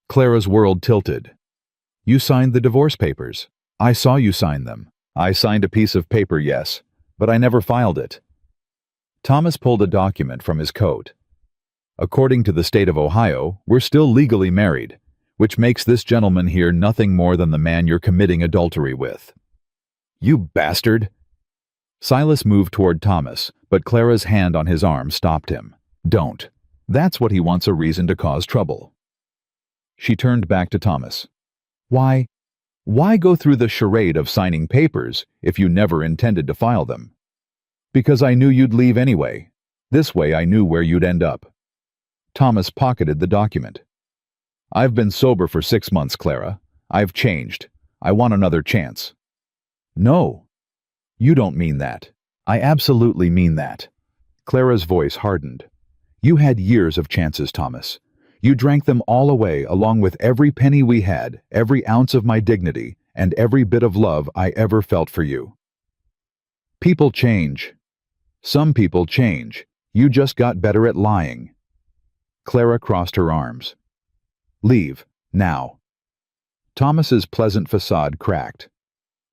Clara's world tilted. "You signed the divorce papers. I saw you sign them." "I signed a piece of paper, yes, but I never filed it." Thomas pulled a document from his coat. "According to the state of Ohio, we're still legally married, which makes this gentleman here nothing more than the man you're committing adultery with." "You bastard!" Silas moved toward Thomas, but Clara's hand on his arm stopped him. "Don't. That's what he wants, a reason to cause trouble." She turned back to Thomas. Why go through the charade of signing papers if you never intended to file them?" "Because I knew you'd leave anyway. This way I knew where you'd end up." Thomas pocketed the document. "I've been sober for 6 months, Clara. I've changed. I want another chance." No, you don't mean that. I absolutely mean that. Clara's voice hardened. You had years of chances, Thomas. You drank them all away along with every penny we had, every ounce of my dignity, and every bit of love I ever felt for you. People change. Some people change. You just got better at lying. Clara crossed her arms. Leave, now. Thomas's pleasant facade cracked.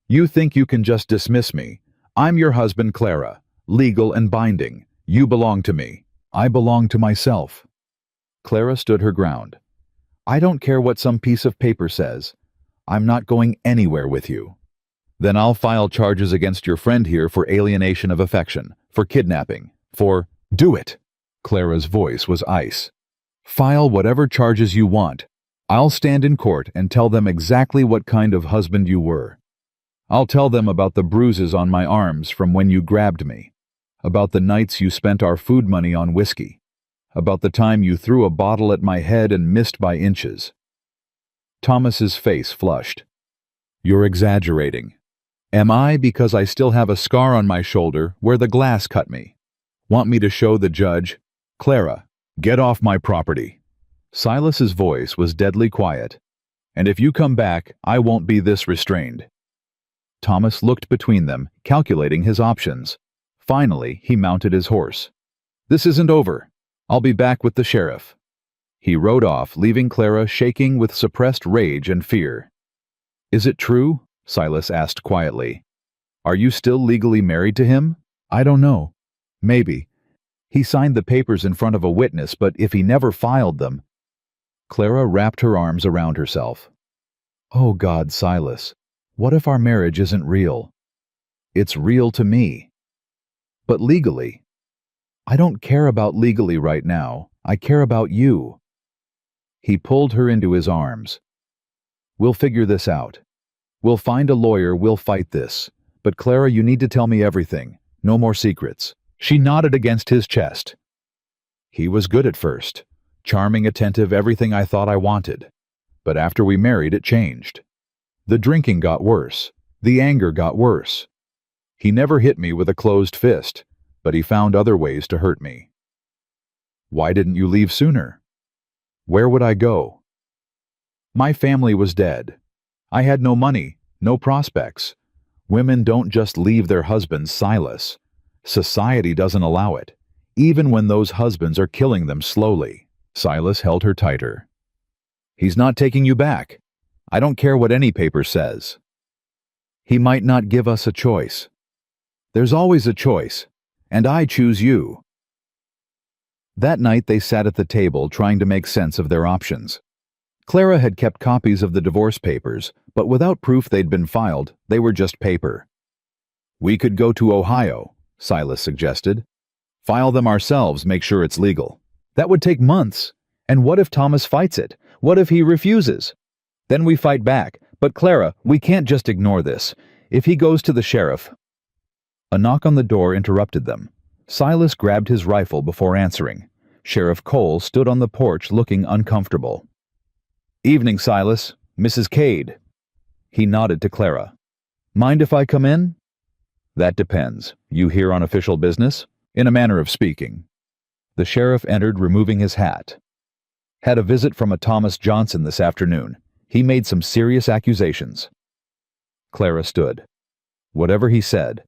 You think you can just dismiss me? I'm your husband, Clara, legal and binding. You belong to me. I belong to myself. Clara stood her ground. I don't care what some piece of paper says. I'm not going anywhere with you. Then I'll file charges against your friend here for alienation of affection, for kidnapping, for— Do it! Clara's voice was ice. File whatever charges you want. I'll stand in court and tell them exactly what kind of husband you were. I'll tell them about the bruises on my arms from when you grabbed me, about the nights you spent our food money on whiskey, about the time you threw a bottle at my head and missed by inches. Thomas's face flushed. You're exaggerating. Am I, because I still have a scar on my shoulder where the glass cut me? Want me to show the judge? Clara, get off my property. Silas's voice was deadly quiet. And if you come back, I won't be this restrained. Thomas looked between them, calculating his options. Finally, he mounted his horse. This isn't over. I'll be back with the sheriff. He rode off, leaving Clara shaking with suppressed rage and fear. Is it true? Silas asked quietly. Are you still legally married to him? I don't know. Maybe. He signed the papers in front of a witness, but if he never filed them— Clara wrapped her arms around herself. Oh God, Silas, what if our marriage isn't real? It's real to me. But legally? I don't care about legally right now. I care about you. He pulled her into his arms. We'll figure this out. We'll find a lawyer, we'll fight this. But Clara, you need to tell me everything. No more secrets. She nodded against his chest. He was good at first. Charming, attentive, everything I thought I wanted. But after we married, it changed. The drinking got worse. The anger got worse. He never hit me with a closed fist, but he found other ways to hurt me. Why didn't you leave sooner? Where would I go? My family was dead. I had no money, no prospects. Women don't just leave their husbands, Silas. Society doesn't allow it, even when those husbands are killing them slowly. Silas held her tighter. He's not taking you back. I don't care what any paper says. He might not give us a choice. There's always a choice, and I choose you. That night they sat at the table trying to make sense of their options. Clara had kept copies of the divorce papers, but without proof they'd been filed, they were just paper. We could go to Ohio, Silas suggested. File them ourselves, make sure it's legal. That would take months. And what if Thomas fights it? What if he refuses? Then we fight back. But Clara, we can't just ignore this. If he goes to the sheriff— A knock on the door interrupted them. Silas grabbed his rifle before answering. Sheriff Cole stood on the porch looking uncomfortable. Evening, Silas. Mrs. Cade. He nodded to Clara. Mind if I come in? That depends. You here on official business? In a manner of speaking. The sheriff entered, removing his hat. Had a visit from a Thomas Johnson this afternoon. He made some serious accusations. Clara stood. Whatever he said.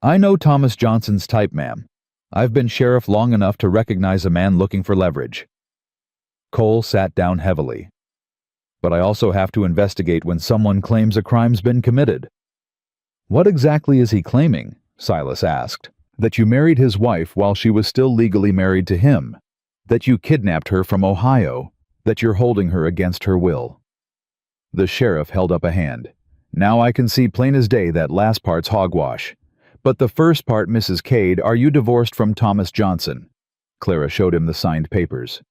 I know Thomas Johnson's type, ma'am. I've been sheriff long enough to recognize a man looking for leverage. Cole sat down heavily. But I also have to investigate when someone claims a crime's been committed. What exactly is he claiming? Silas asked. That you married his wife while she was still legally married to him. That you kidnapped her from Ohio. That you're holding her against her will. The sheriff held up a hand. Now I can see plain as day that last part's hogwash. But the first part, Mrs. Cade, are you divorced from Thomas Johnson? Clara showed him the signed papers.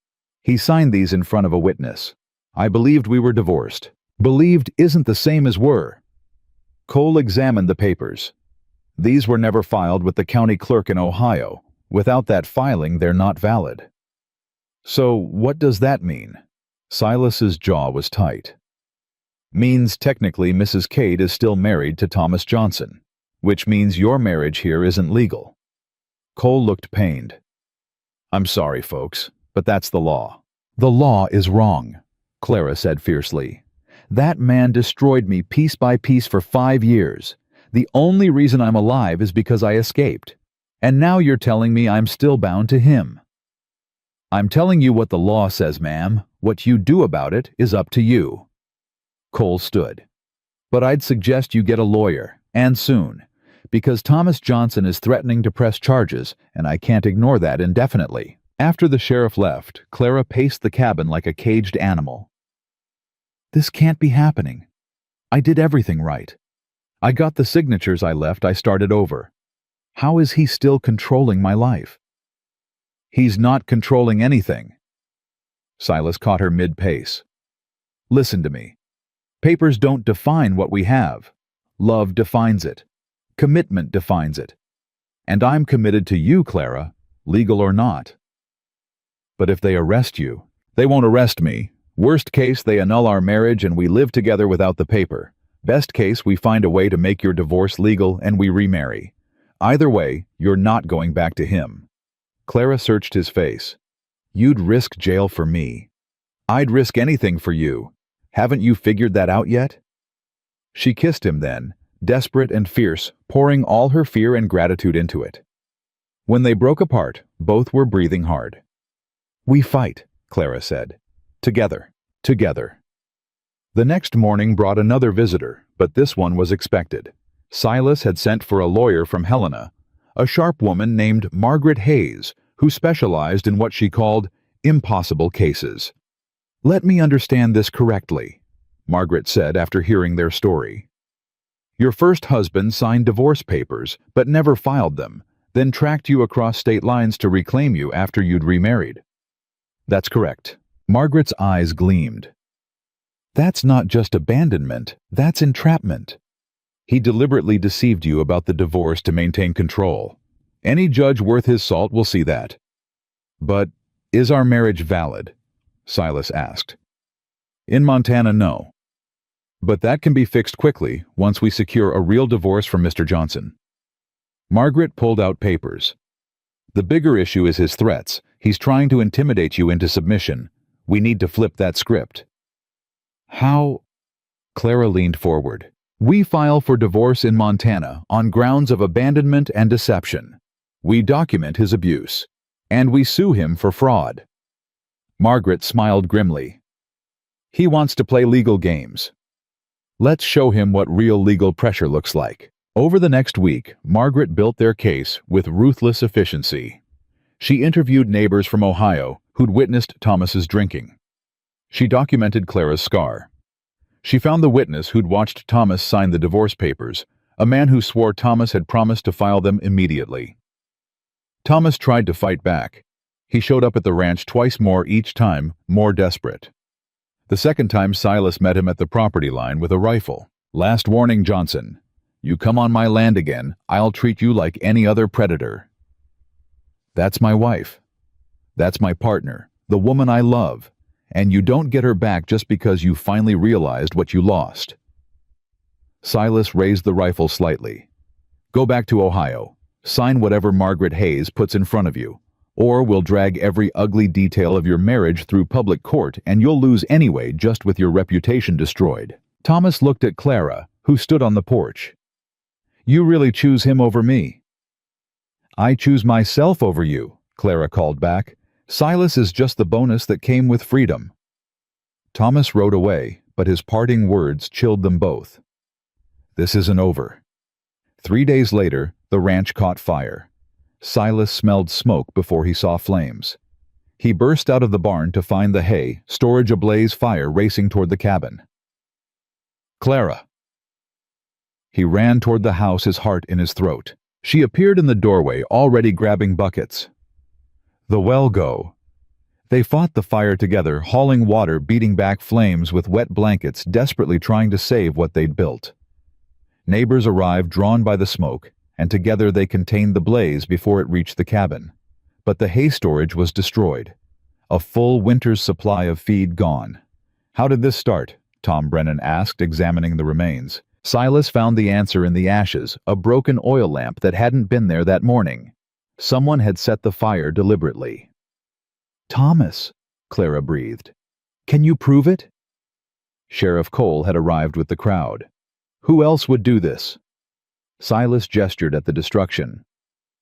He signed these in front of a witness. I believed we were divorced. Believed isn't the same as were. Cole examined the papers. These were never filed with the county clerk in Ohio. Without that filing, they're not valid. So what does that mean? Silas's jaw was tight. Means technically Mrs. Cade is still married to Thomas Johnson, which means your marriage here isn't legal. Cole looked pained. I'm sorry, folks, but that's the law. The law is wrong, Clara said fiercely. That man destroyed me piece by piece for 5 years. The only reason I'm alive is because I escaped. And now you're telling me I'm still bound to him. I'm telling you what the law says, ma'am. What you do about it is up to you. Cole stood. But I'd suggest you get a lawyer, and soon, because Thomas Johnson is threatening to press charges, and I can't ignore that indefinitely. After the sheriff left, Clara paced the cabin like a caged animal. This can't be happening. I did everything right. I got the signatures I left, I started over. How is he still controlling my life? He's not controlling anything. Silas caught her mid-pace. Listen to me. Papers don't define what we have. Love defines it. Commitment defines it. And I'm committed to you, Clara, legal or not. But if they arrest you, they won't arrest me. Worst case, they annul our marriage and we live together without the paper. Best case, we find a way to make your divorce legal and we remarry. Either way, you're not going back to him. Clara searched his face. You'd risk jail for me. I'd risk anything for you. Haven't you figured that out yet? She kissed him then, desperate and fierce, pouring all her fear and gratitude into it. When they broke apart, both were breathing hard. We fight, Clara said. Together. Together. The next morning brought another visitor, but this one was expected. Silas had sent for a lawyer from Helena, a sharp woman named Margaret Hayes, who specialized in what she called impossible cases. Let me understand this correctly, Margaret said after hearing their story. Your first husband signed divorce papers, but never filed them, then tracked you across state lines to reclaim you after you'd remarried. That's correct. Margaret's eyes gleamed. That's not just abandonment, that's entrapment. He deliberately deceived you about the divorce to maintain control. Any judge worth his salt will see that. But is our marriage valid? Silas asked. In Montana, no. But that can be fixed quickly once we secure a real divorce from Mr. Johnson. Margaret pulled out papers. The bigger issue is his threats. He's trying to intimidate you into submission. We need to flip that script. How? Clara leaned forward. We file for divorce in Montana on grounds of abandonment and deception. We document his abuse. And we sue him for fraud. Margaret smiled grimly. He wants to play legal games. Let's show him what real legal pressure looks like. Over the next week, Margaret built their case with ruthless efficiency. She interviewed neighbors from Ohio who'd witnessed Thomas's drinking. She documented Clara's scar. She found the witness who'd watched Thomas sign the divorce papers, a man who swore Thomas had promised to file them immediately. Thomas tried to fight back. He showed up at the ranch twice more each time, more desperate. The second time Silas met him at the property line with a rifle. Last warning, Johnson. You come on my land again, I'll treat you like any other predator. That's my wife. That's my partner, the woman I love. And you don't get her back just because you finally realized what you lost. Silas raised the rifle slightly. Go back to Ohio. Sign whatever Margaret Hayes puts in front of you. Or we'll drag every ugly detail of your marriage through public court and you'll lose anyway just with your reputation destroyed. Thomas looked at Clara, who stood on the porch. You really choose him over me. I choose myself over you, Clara called back. Silas is just the bonus that came with freedom. Thomas rode away, but his parting words chilled them both. This isn't over. 3 days later, the ranch caught fire. Silas smelled smoke before he saw flames. He burst out of the barn to find the hay, storage ablaze, fire racing toward the cabin. Clara. He ran toward the house, his heart in his throat. She appeared in the doorway, already grabbing buckets. The well go. They fought the fire together, hauling water, beating back flames with wet blankets, desperately trying to save what they'd built. Neighbors arrived, drawn by the smoke, and together they contained the blaze before it reached the cabin. But the hay storage was destroyed. A full winter's supply of feed gone. How did this start? Tom Brennan asked, examining the remains. Silas found the answer in the ashes, a broken oil lamp that hadn't been there that morning. Someone had set the fire deliberately. "Thomas," Clara breathed. "Can you prove it?" Sheriff Cole had arrived with the crowd. "Who else would do this?" Silas gestured at the destruction.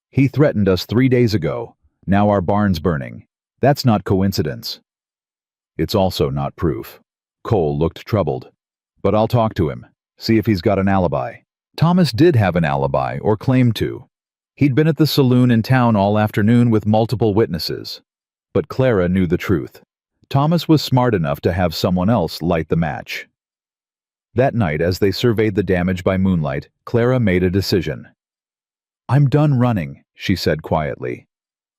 "He threatened us 3 days ago. Now our barn's burning. That's not coincidence." "It's also not proof." Cole looked troubled. "But I'll talk to him, see if he's got an alibi." Thomas did have an alibi, or claimed to. He'd been at the saloon in town all afternoon with multiple witnesses. But Clara knew the truth. Thomas was smart enough to have someone else light the match. That night, as they surveyed the damage by moonlight, Clara made a decision. "I'm done running," she said quietly.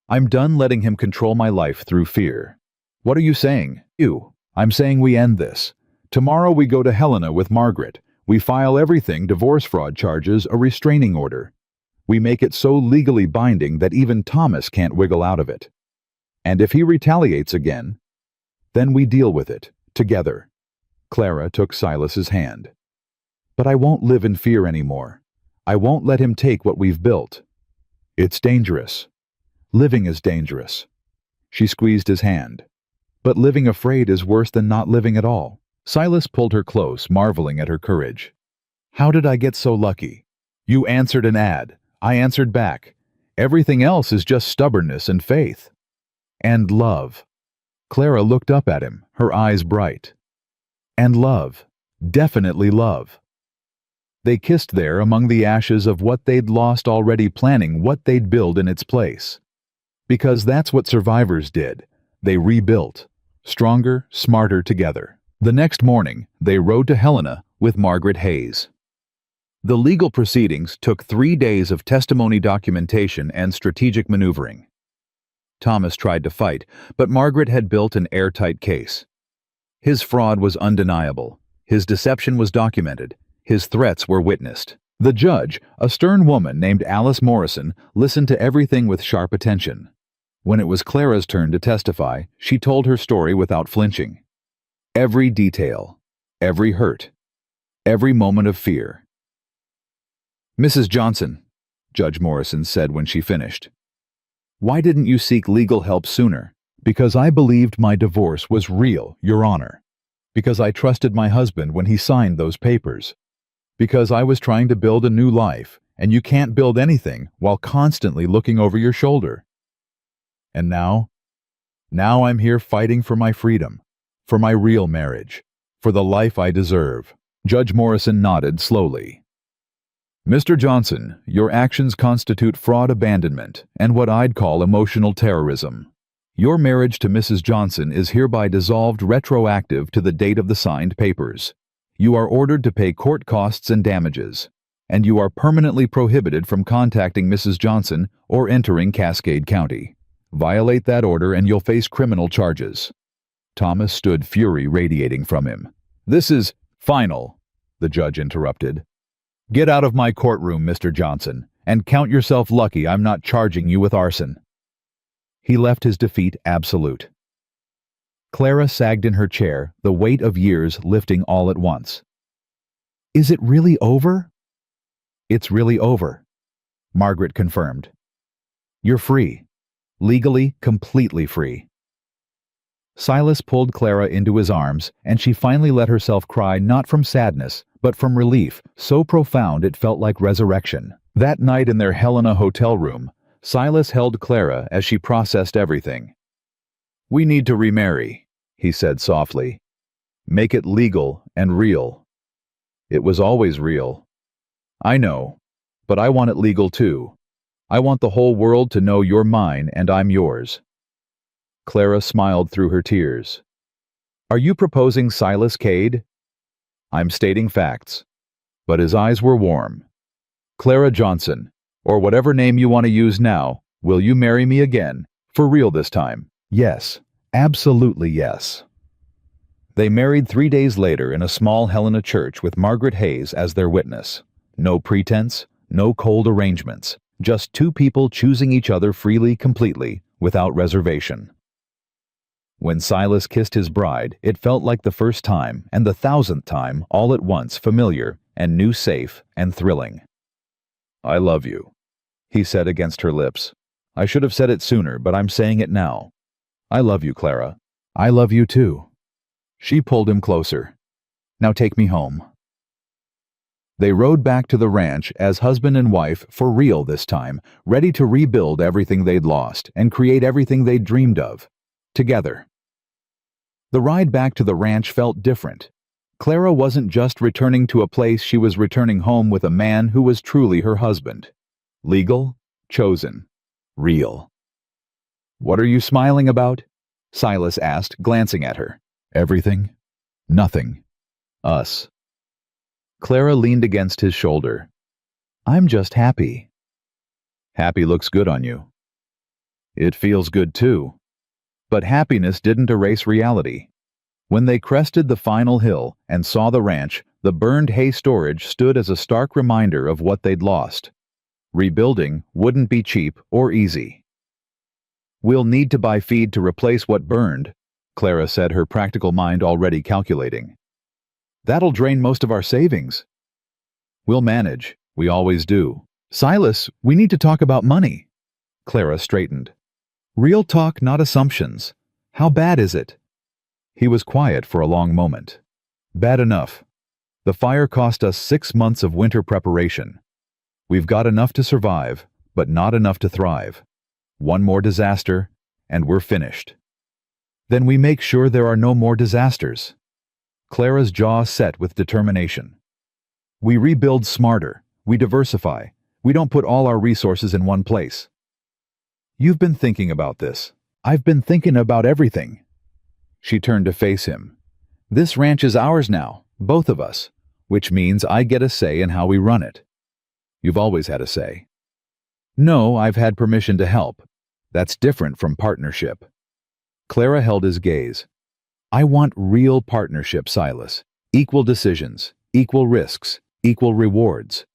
"I'm done letting him control my life through fear." "What are you saying?" "I'm saying we end this. Tomorrow we go to Helena with Margaret. We file everything, divorce fraud charges, a restraining order. We make it so legally binding that even Thomas can't wiggle out of it. And if he retaliates again, then we deal with it, together." Clara took Silas's hand. "But I won't live in fear anymore. I won't let him take what we've built. It's dangerous. Living is dangerous." She squeezed his hand. "But living afraid is worse than not living at all." Silas pulled her close, marveling at her courage. "How did I get so lucky? You answered an ad. I answered back. Everything else is just stubbornness and faith. And love." Clara looked up at him, her eyes bright. "And love. Definitely love." They kissed there among the ashes of what they'd lost, already planning what they'd build in its place. Because that's what survivors did. They rebuilt. Stronger, smarter together. The next morning, they rode to Helena with Margaret Hayes. The legal proceedings took 3 days of testimony documentation and strategic maneuvering. Thomas tried to fight, but Margaret had built an airtight case. His fraud was undeniable. His deception was documented. His threats were witnessed. The judge, a stern woman named Alice Morrison, listened to everything with sharp attention. When it was Clara's turn to testify, she told her story without flinching. Every detail, every hurt, every moment of fear. "Mrs. Johnson," Judge Morrison said when she finished, "why didn't you seek legal help sooner?" "Because I believed my divorce was real, Your Honor. Because I trusted my husband when he signed those papers. Because I was trying to build a new life, and you can't build anything while constantly looking over your shoulder. And now I'm here fighting for my freedom, for my real marriage, for the life I deserve." Judge Morrison nodded slowly. "Mr. Johnson, your actions constitute fraud, abandonment, and what I'd call emotional terrorism. Your marriage to Mrs. Johnson is hereby dissolved retroactive to the date of the signed papers. You are ordered to pay court costs and damages, and you are permanently prohibited from contacting Mrs. Johnson or entering Cascade County. Violate that order and you'll face criminal charges." Thomas stood, fury radiating from him. "This is final," the judge interrupted. "Get out of my courtroom, Mr. Johnson, and count yourself lucky I'm not charging you with arson." He left his defeat absolute. Clara sagged in her chair, the weight of years lifting all at once. "Is it really over?" "It's really over," Margaret confirmed. "You're free. Legally, completely free." Silas pulled Clara into his arms, and she finally let herself cry, not from sadness, but from relief, so profound it felt like resurrection. That night in their Helena hotel room, Silas held Clara as she processed everything. "We need to remarry," he said softly. "Make it legal and real." "It was always real." "I know, but I want it legal too. I want the whole world to know you're mine and I'm yours." Clara smiled through her tears. "Are you proposing Silas Cade?" "I'm stating facts." But his eyes were warm. "Clara Johnson, or whatever name you want to use now, will you marry me again, for real this time?" "Yes, absolutely yes." They married 3 days later in a small Helena church with Margaret Hayes as their witness. No pretense, no cold arrangements, just two people choosing each other freely, completely, without reservation. When Silas kissed his bride, it felt like the first time and the 1,000th time all at once, familiar and new, safe and thrilling. "I love you," he said against her lips. "I should have said it sooner, but I'm saying it now. I love you, Clara. I love you too." She pulled him closer. "Now take me home." They rode back to the ranch as husband and wife, for real this time, ready to rebuild everything they'd lost and create everything they'd dreamed of, together. The ride back to the ranch felt different. Clara wasn't just returning to a place, she was returning home with a man who was truly her husband. Legal, chosen, real. "What are you smiling about?" Silas asked, glancing at her. "Everything. Nothing. Us." Clara leaned against his shoulder. "I'm just happy." "Happy looks good on you." "It feels good too." But happiness didn't erase reality. When they crested the final hill and saw the ranch, the burned hay storage stood as a stark reminder of what they'd lost. Rebuilding wouldn't be cheap or easy. "We'll need to buy feed to replace what burned," Clara said, her practical mind already calculating. "That'll drain most of our savings." "We'll manage. We always do." "Silas, we need to talk about money." Clara straightened. "Real talk, not assumptions. How bad is it?" He was quiet for a long moment. "Bad enough. The fire cost us 6 months of winter preparation. We've got enough to survive, but not enough to thrive. One more disaster, and we're finished." "Then we make sure there are no more disasters." Clara's jaw set with determination. "We rebuild smarter. We diversify. We don't put all our resources in one place." "You've been thinking about this. I've been thinking about everything." She turned to face him. "This ranch is ours now, both of us, which means I get a say in how we run it." "You've always had a say." "No, I've had permission to help. That's different from partnership." Clara held his gaze. "I want real partnership, Silas. Equal decisions, equal risks, equal rewards."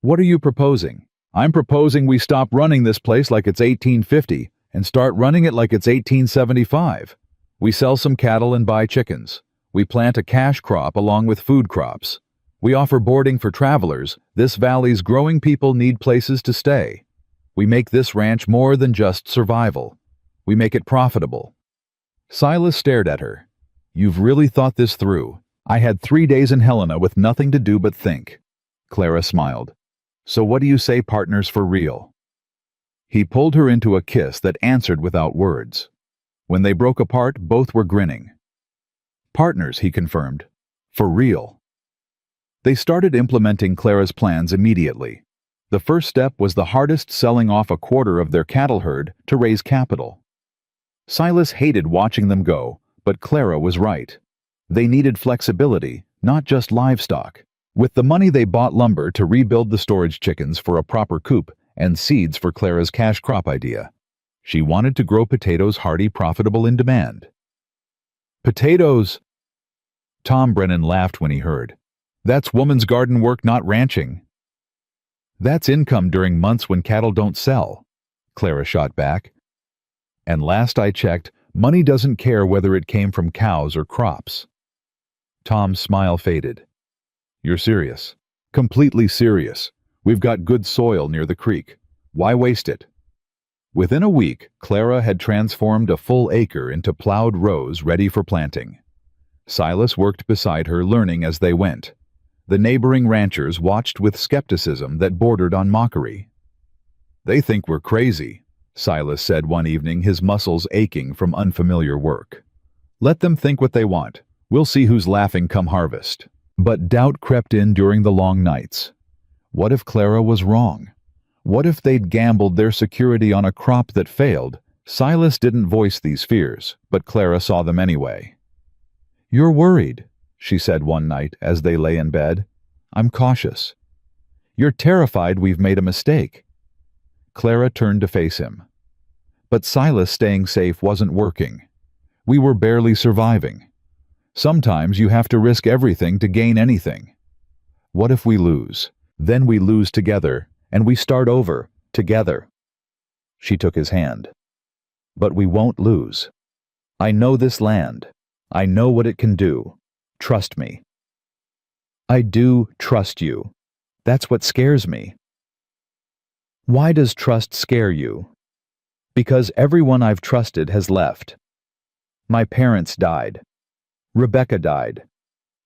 "What are you proposing?" "I'm proposing we stop running this place like it's 1850 and start running it like it's 1875. We sell some cattle and buy chickens. We plant a cash crop along with food crops. We offer boarding for travelers. This valley's growing people need places to stay. We make this ranch more than just survival. We make it profitable." Silas stared at her. "You've really thought this through." "I had 3 days in Helena with nothing to do but think." Clara smiled. "So what do you say, partners for real?" He pulled her into a kiss that answered without words. When they broke apart, both were grinning. "Partners," he confirmed. "For real." They started implementing Clara's plans immediately. The first step was the hardest, selling off a quarter of their cattle herd to raise capital. Silas hated watching them go, but Clara was right. They needed flexibility, not just livestock. With the money they bought lumber to rebuild the storage chickens for a proper coop and seeds for Clara's cash crop idea. She wanted to grow potatoes hardy, profitable, in demand. "Potatoes!" Tom Brennan laughed when he heard. "That's woman's garden work, not ranching." "That's income during months when cattle don't sell," Clara shot back. "And last I checked, money doesn't care whether it came from cows or crops." Tom's smile faded. "You're serious?" "Completely serious. We've got good soil near the creek. Why waste it?" Within a week, Clara had transformed a full acre into plowed rows ready for planting. Silas worked beside her, learning as they went. The neighboring ranchers watched with skepticism that bordered on mockery. "They think we're crazy," Silas said one evening, his muscles aching from unfamiliar work. "Let them think what they want. We'll see who's laughing come harvest." But doubt crept in during the long nights. What if Clara was wrong? What if they'd gambled their security on a crop that failed? Silas didn't voice these fears, but Clara saw them anyway. "You're worried," she said one night as they lay in bed. "I'm cautious." "You're terrified we've made a mistake." Clara turned to face him. But Silas staying safe wasn't working. We were barely surviving. Sometimes you have to risk everything to gain anything. What if we lose? Then we lose together, and we start over, together. She took his hand. "But we won't lose." I know this land. I know what it can do. Trust me. I do trust you. That's what scares me. Why does trust scare you? Because everyone I've trusted has left. My parents died. Rebecca died.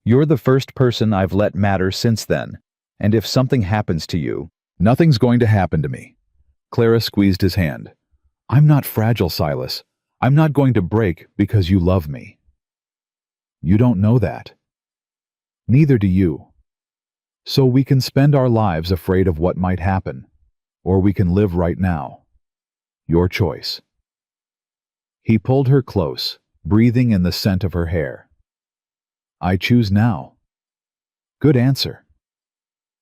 You're the first person I've let matter since then, and if something happens to you, nothing's going to happen to me. Clara squeezed his hand. I'm not fragile, Silas. I'm not going to break because you love me. You don't know that. Neither do you. So we can spend our lives afraid of what might happen, or we can live right now. Your choice. He pulled her close, breathing in the scent of her hair. I choose now. Good answer.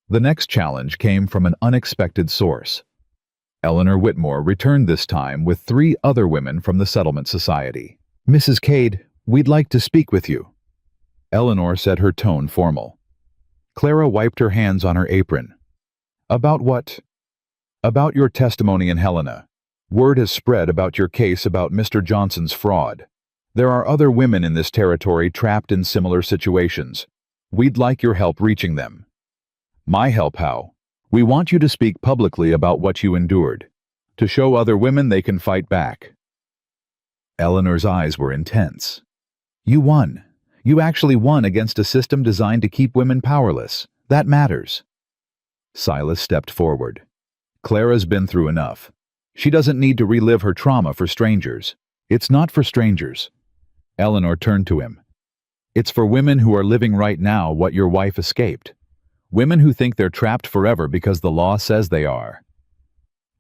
The next challenge came from an unexpected source. Eleanor Whitmore returned this time with 3 other women from the settlement society. Mrs. Cade, we'd like to speak with you. Eleanor said, her tone formal. Clara wiped her hands on her apron. About what? About your testimony in Helena. Word has spread about your case about Mr. Johnson's fraud. There are other women in this territory trapped in similar situations. We'd like your help reaching them. My help how? We want you to speak publicly about what you endured, to show other women they can fight back. Eleanor's eyes were intense. You won. You actually won against a system designed to keep women powerless. That matters. Silas stepped forward. Clara's been through enough. She doesn't need to relive her trauma for strangers. It's not for strangers. Eleanor turned to him. It's for women who are living right now what your wife escaped. Women who think they're trapped forever because the law says they are.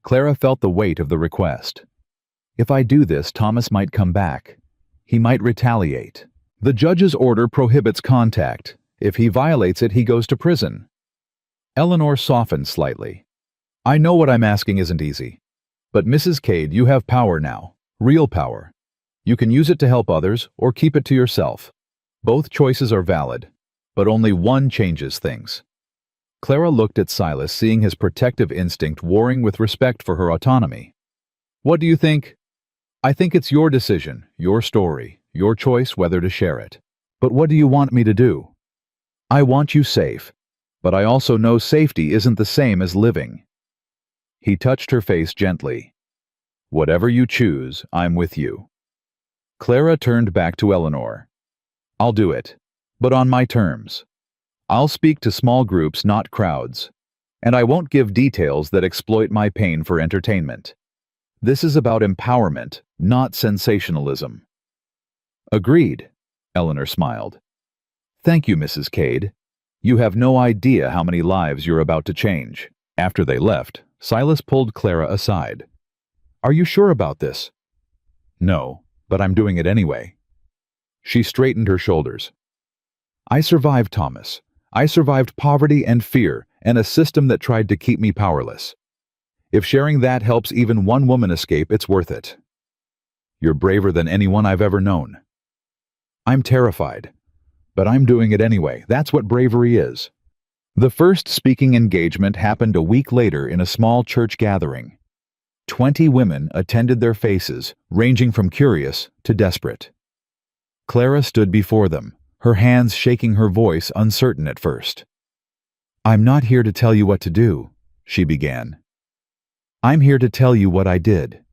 Clara felt the weight of the request. If I do this, Thomas might come back. He might retaliate. The judge's order prohibits contact. If he violates it, he goes to prison. Eleanor softened slightly. I know what I'm asking isn't easy. But Mrs. Cade, you have power now. Real power. You can use it to help others or keep it to yourself. Both choices are valid, but only one changes things. Clara looked at Silas, seeing his protective instinct warring with respect for her autonomy. What do you think? I think it's your decision, your story, your choice whether to share it. But what do you want me to do? I want you safe, but I also know safety isn't the same as living. He touched her face gently. Whatever you choose, I'm with you. Clara turned back to Eleanor. I'll do it, but on my terms. I'll speak to small groups, not crowds. And I won't give details that exploit my pain for entertainment. This is about empowerment, not sensationalism. Agreed, Eleanor smiled. Thank you, Mrs. Cade. You have no idea how many lives you're about to change. After they left, Silas pulled Clara aside. Are you sure about this? No, but I'm doing it anyway. She straightened her shoulders. I survived, Thomas. I survived poverty and fear and a system that tried to keep me powerless. If sharing that helps even one woman escape, it's worth it. You're braver than anyone I've ever known. I'm terrified, but I'm doing it anyway. That's what bravery is. The first speaking engagement happened a week later in a small church gathering. 20 women attended their faces, ranging from curious to desperate. Clara stood before them, her hands shaking, her voice uncertain at first. I'm not here to tell you what to do, she began. I'm here to tell you what I did,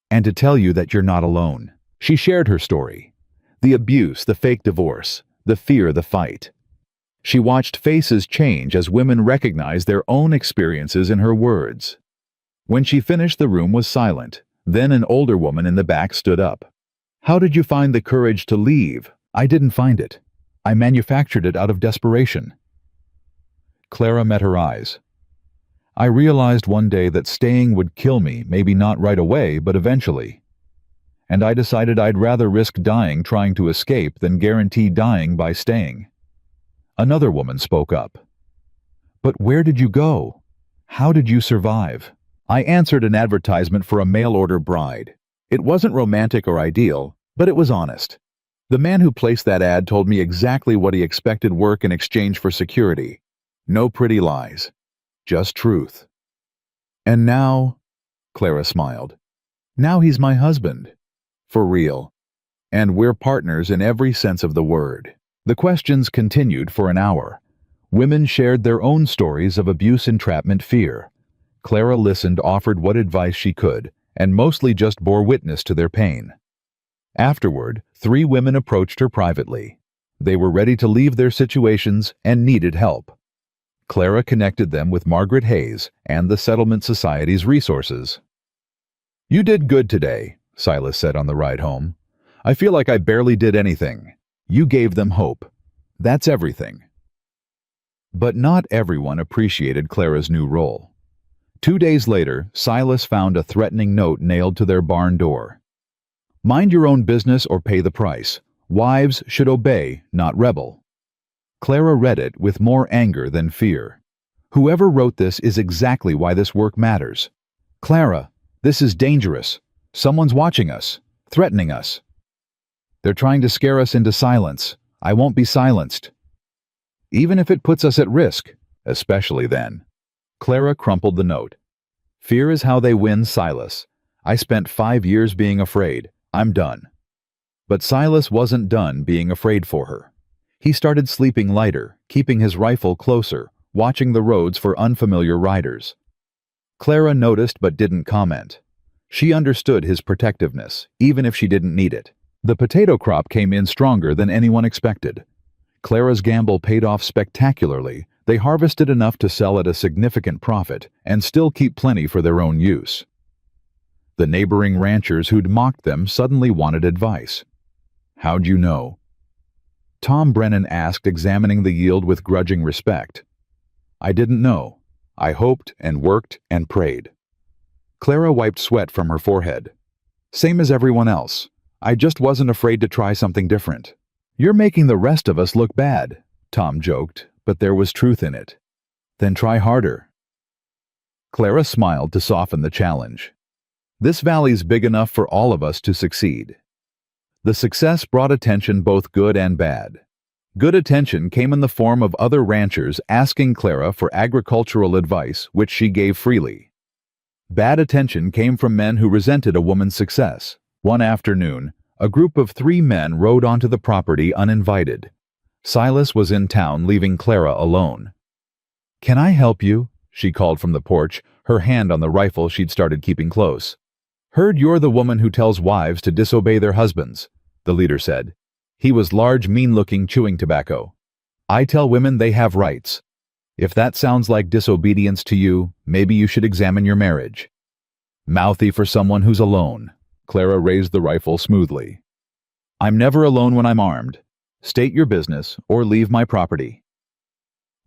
and to tell you that you're not alone. She shared her story. The abuse, the fake divorce, the fear, the fight. She watched faces change as women recognized their own experiences in her words. When she finished, the room was silent. Then an older woman in the back stood up. How did you find the courage to leave? I didn't find it. I manufactured it out of desperation. Clara met her eyes. I realized one day that staying would kill me, maybe not right away, but eventually. And I decided I'd rather risk dying trying to escape than guarantee dying by staying. Another woman spoke up. But where did you go? How did you survive? I answered an advertisement for a mail-order bride. It wasn't romantic or ideal, but it was honest. The man who placed that ad told me exactly what he expected: work in exchange for security. No pretty lies. Just truth. And now, Clara smiled. Now he's my husband. For real. And we're partners in every sense of the word. The questions continued for an hour. Women shared their own stories of abuse, entrapment, fear. Clara listened, offered what advice she could, and mostly just bore witness to their pain. Afterward, 3 women approached her privately. They were ready to leave their situations and needed help. Clara connected them with Margaret Hayes and the Settlement Society's resources. "You did good today," Silas said on the ride home. "I feel like I barely did anything. You gave them hope. That's everything." But not everyone appreciated Clara's new role. 2 days later, Silas found a threatening note nailed to their barn door. "Mind your own business or pay the price. Wives should obey, not rebel." Clara read it with more anger than fear. Whoever wrote this is exactly why this work matters. "Clara, this is dangerous. Someone's watching us, threatening us. They're trying to scare us into silence. I won't be silenced. Even if it puts us at risk, especially then." Clara crumpled the note. "Fear is how they win, Silas. I spent 5 years being afraid. I'm done." But Silas wasn't done being afraid for her. He started sleeping lighter, keeping his rifle closer, watching the roads for unfamiliar riders. Clara noticed but didn't comment. She understood his protectiveness, even if she didn't need it. The potato crop came in stronger than anyone expected. Clara's gamble paid off spectacularly. They harvested enough to sell at a significant profit and still keep plenty for their own use. The neighboring ranchers who'd mocked them suddenly wanted advice. "How'd you know?" Tom Brennan asked, examining the yield with grudging respect. "I didn't know. I hoped and worked and prayed." Clara wiped sweat from her forehead. "Same as everyone else. I just wasn't afraid to try something different." "You're making the rest of us look bad," Tom joked, but there was truth in it. "Then try harder." Clara smiled to soften the challenge. "This valley's big enough for all of us to succeed." The success brought attention, both good and bad. Good attention came in the form of other ranchers asking Clara for agricultural advice, which she gave freely. Bad attention came from men who resented a woman's success. One afternoon, a group of 3 men rode onto the property uninvited. Silas was in town, leaving Clara alone. "Can I help you?" she called from the porch, her hand on the rifle she'd started keeping close. "Heard you're the woman who tells wives to disobey their husbands," the leader said. He was large, mean-looking, chewing tobacco. "I tell women they have rights. If that sounds like disobedience to you, maybe you should examine your marriage." "Mouthy for someone who's alone." Clara raised the rifle smoothly. "I'm never alone when I'm armed. State your business or leave my property."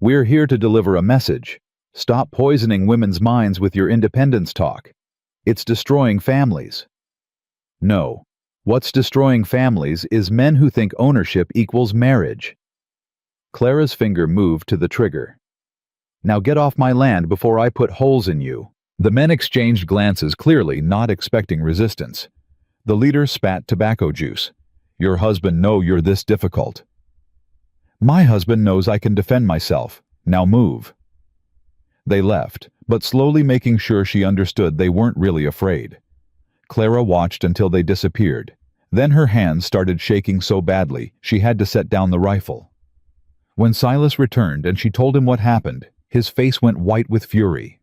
"We're here to deliver a message. Stop poisoning women's minds with your independence talk. It's destroying families." "No. What's destroying families is men who think ownership equals marriage." Clara's finger moved to the trigger. "Now get off my land before I put holes in you." The men exchanged glances, clearly not expecting resistance. The leader spat tobacco juice. "Your husband knows you're this difficult." "My husband knows I can defend myself. Now move." They left, but slowly making sure she understood they weren't really afraid. Clara watched until they disappeared. Then her hands started shaking so badly she had to set down the rifle. When Silas returned and she told him what happened, his face went white with fury.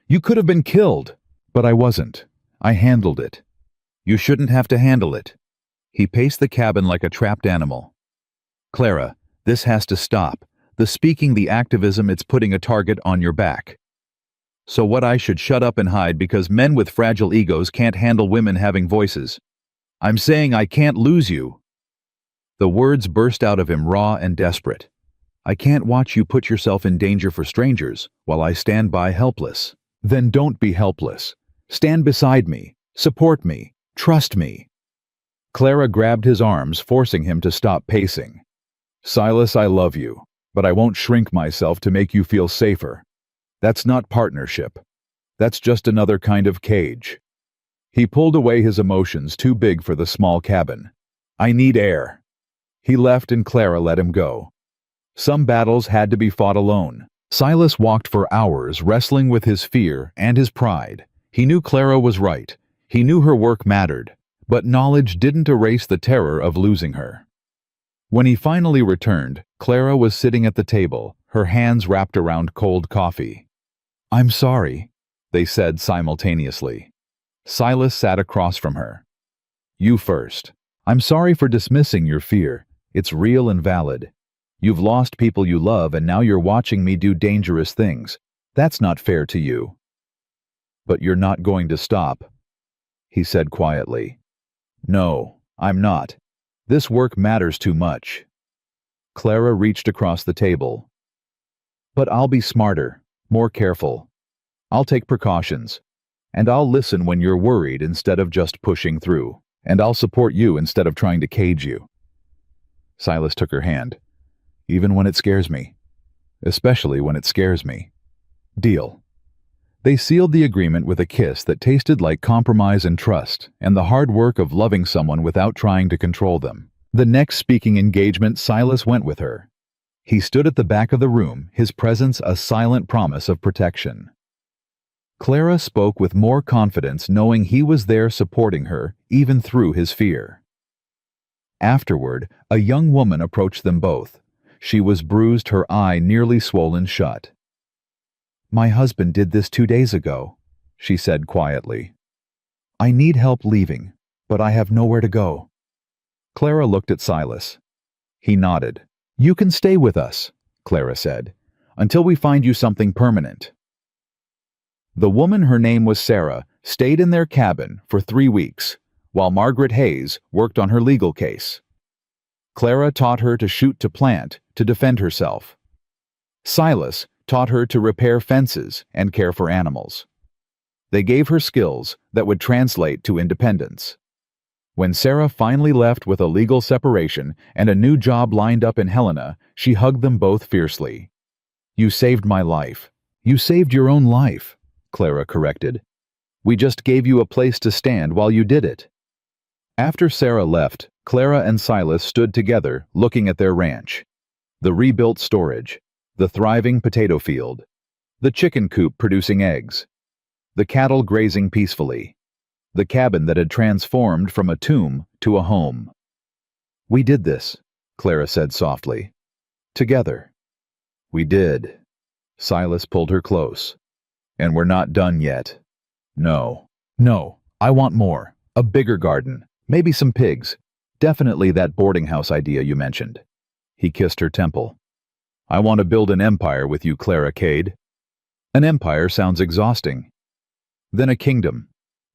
"You could have been killed." "But I wasn't. I handled it." "You shouldn't have to handle it." He paced the cabin like a trapped animal. "Clara, this has to stop. The speaking, the activism, it's putting a target on your back." "So what, I should shut up and hide because men with fragile egos can't handle women having voices? I'm saying I can't lose you." The words burst out of him raw and desperate. "I can't watch you put yourself in danger for strangers while I stand by helpless." "Then don't be helpless. Stand beside me. Support me. Trust me." Clara grabbed his arms, forcing him to stop pacing. "Silas, I love you, but I won't shrink myself to make you feel safer. That's not partnership. That's just another kind of cage." He pulled away, his emotions too big for the small cabin. "I need air." He left and Clara let him go. Some battles had to be fought alone. Silas walked for hours, wrestling with his fear and his pride. He knew Clara was right. He knew her work mattered. But knowledge didn't erase the terror of losing her. When he finally returned, Clara was sitting at the table, her hands wrapped around cold coffee. "I'm sorry," they said simultaneously. Silas sat across from her. "You first. I'm sorry for dismissing your fear. It's real and valid. You've lost people you love and now you're watching me do dangerous things. That's not fair to you." "But you're not going to stop," he said quietly. "No, I'm not. This work matters too much." Clara reached across the table. "But I'll be smarter, more careful. I'll take precautions. And I'll listen when you're worried instead of just pushing through. And I'll support you instead of trying to cage you." Silas took her hand. "Even when it scares me. Especially when it scares me." "Deal." They sealed the agreement with a kiss that tasted like compromise and trust, and the hard work of loving someone without trying to control them. The next speaking engagement, Silas went with her. He stood at the back of the room, his presence a silent promise of protection. Clara spoke with more confidence, knowing he was there supporting her, even through his fear. Afterward, a young woman approached them both. She was bruised, her eye nearly swollen shut. "My husband did this 2 days ago," she said quietly. "I need help leaving, but I have nowhere to go." Clara looked at Silas. He nodded. "You can stay with us," Clara said, "until we find you something permanent." The woman, her name was Sarah, stayed in their cabin for 3 weeks, while Margaret Hayes worked on her legal case. Clara taught her to shoot to plant, to defend herself. Silas taught her to repair fences and care for animals. They gave her skills that would translate to independence. When Sarah finally left with a legal separation and a new job lined up in Helena, she hugged them both fiercely. "You saved my life." "You saved your own life," Clara corrected. "We just gave you a place to stand while you did it." After Sarah left, Clara and Silas stood together looking at their ranch. The rebuilt storage, the thriving potato field, the chicken coop producing eggs, the cattle grazing peacefully, the cabin that had transformed from a tomb to a home. "We did this," Clara said softly. "Together." "We did." Silas pulled her close. "And we're not done yet." "No. No, I want more. A bigger garden. Maybe some pigs. Definitely that boarding house idea you mentioned." He kissed her temple. "I want to build an empire with you, Clara Cade." "An empire sounds exhausting." "Then a kingdom.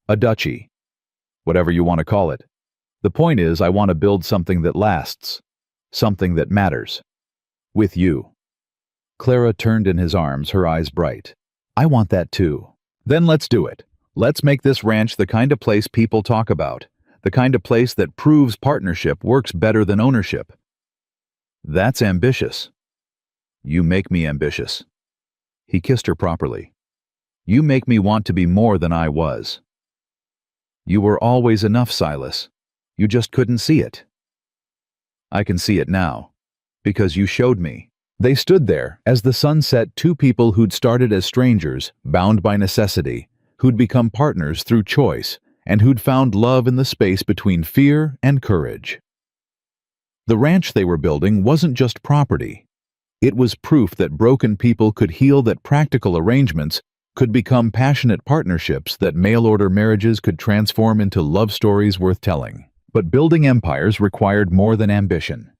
A duchy. Whatever you want to call it. The point is, I want to build something that lasts. Something that matters. With you." Clara turned in his arms, her eyes bright. "I want that too." "Then let's do it. Let's make this ranch the kind of place people talk about. The kind of place that proves partnership works better than ownership." "That's ambitious." "You make me ambitious." He kissed her properly. "You make me want to be more than I was." "You were always enough, Silas. You just couldn't see it." "I can see it now. Because you showed me." They stood there as the sun set, two people who'd started as strangers, bound by necessity, who'd become partners through choice, and who'd found love in the space between fear and courage. The ranch they were building wasn't just property. It was proof that broken people could heal, that practical arrangements could become passionate partnerships, that mail-order marriages could transform into love stories worth telling. But building empires required more than ambition.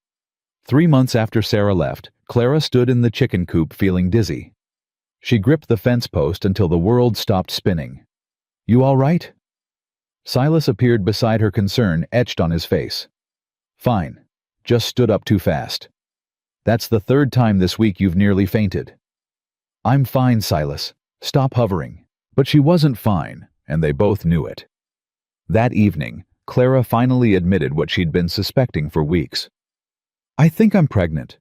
3 months after Sarah left, Clara stood in the chicken coop feeling dizzy. She gripped the fence post until the world stopped spinning. "You all right?" Silas appeared beside her, concern etched on his face. "Fine. Just stood up too fast. That's the 3rd time this week you've nearly fainted." "I'm fine, Silas. Stop hovering." But she wasn't fine, and they both knew it. That evening, Clara finally admitted what she'd been suspecting for weeks. "I think I'm pregnant."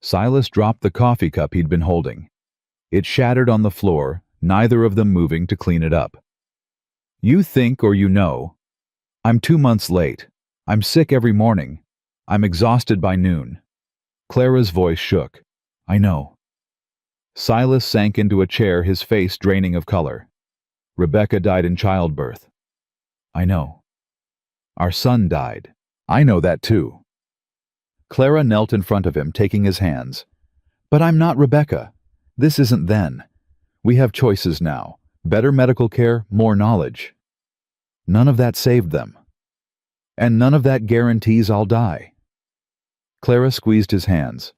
Silas dropped the coffee cup he'd been holding. It shattered on the floor, neither of them moving to clean it up. "You think or you know. I'm 2 months late. I'm sick every morning. I'm exhausted by noon." Clara's voice shook. "I know." Silas sank into a chair, his face draining of color. "Rebecca died in childbirth." "I know." Our son died. I know that too. Clara knelt in front of him, taking his hands. But I'm not Rebecca. This isn't then. We have choices now. Better medical care, more knowledge. None of that saved them. And none of that guarantees I'll die. Clara squeezed his hands.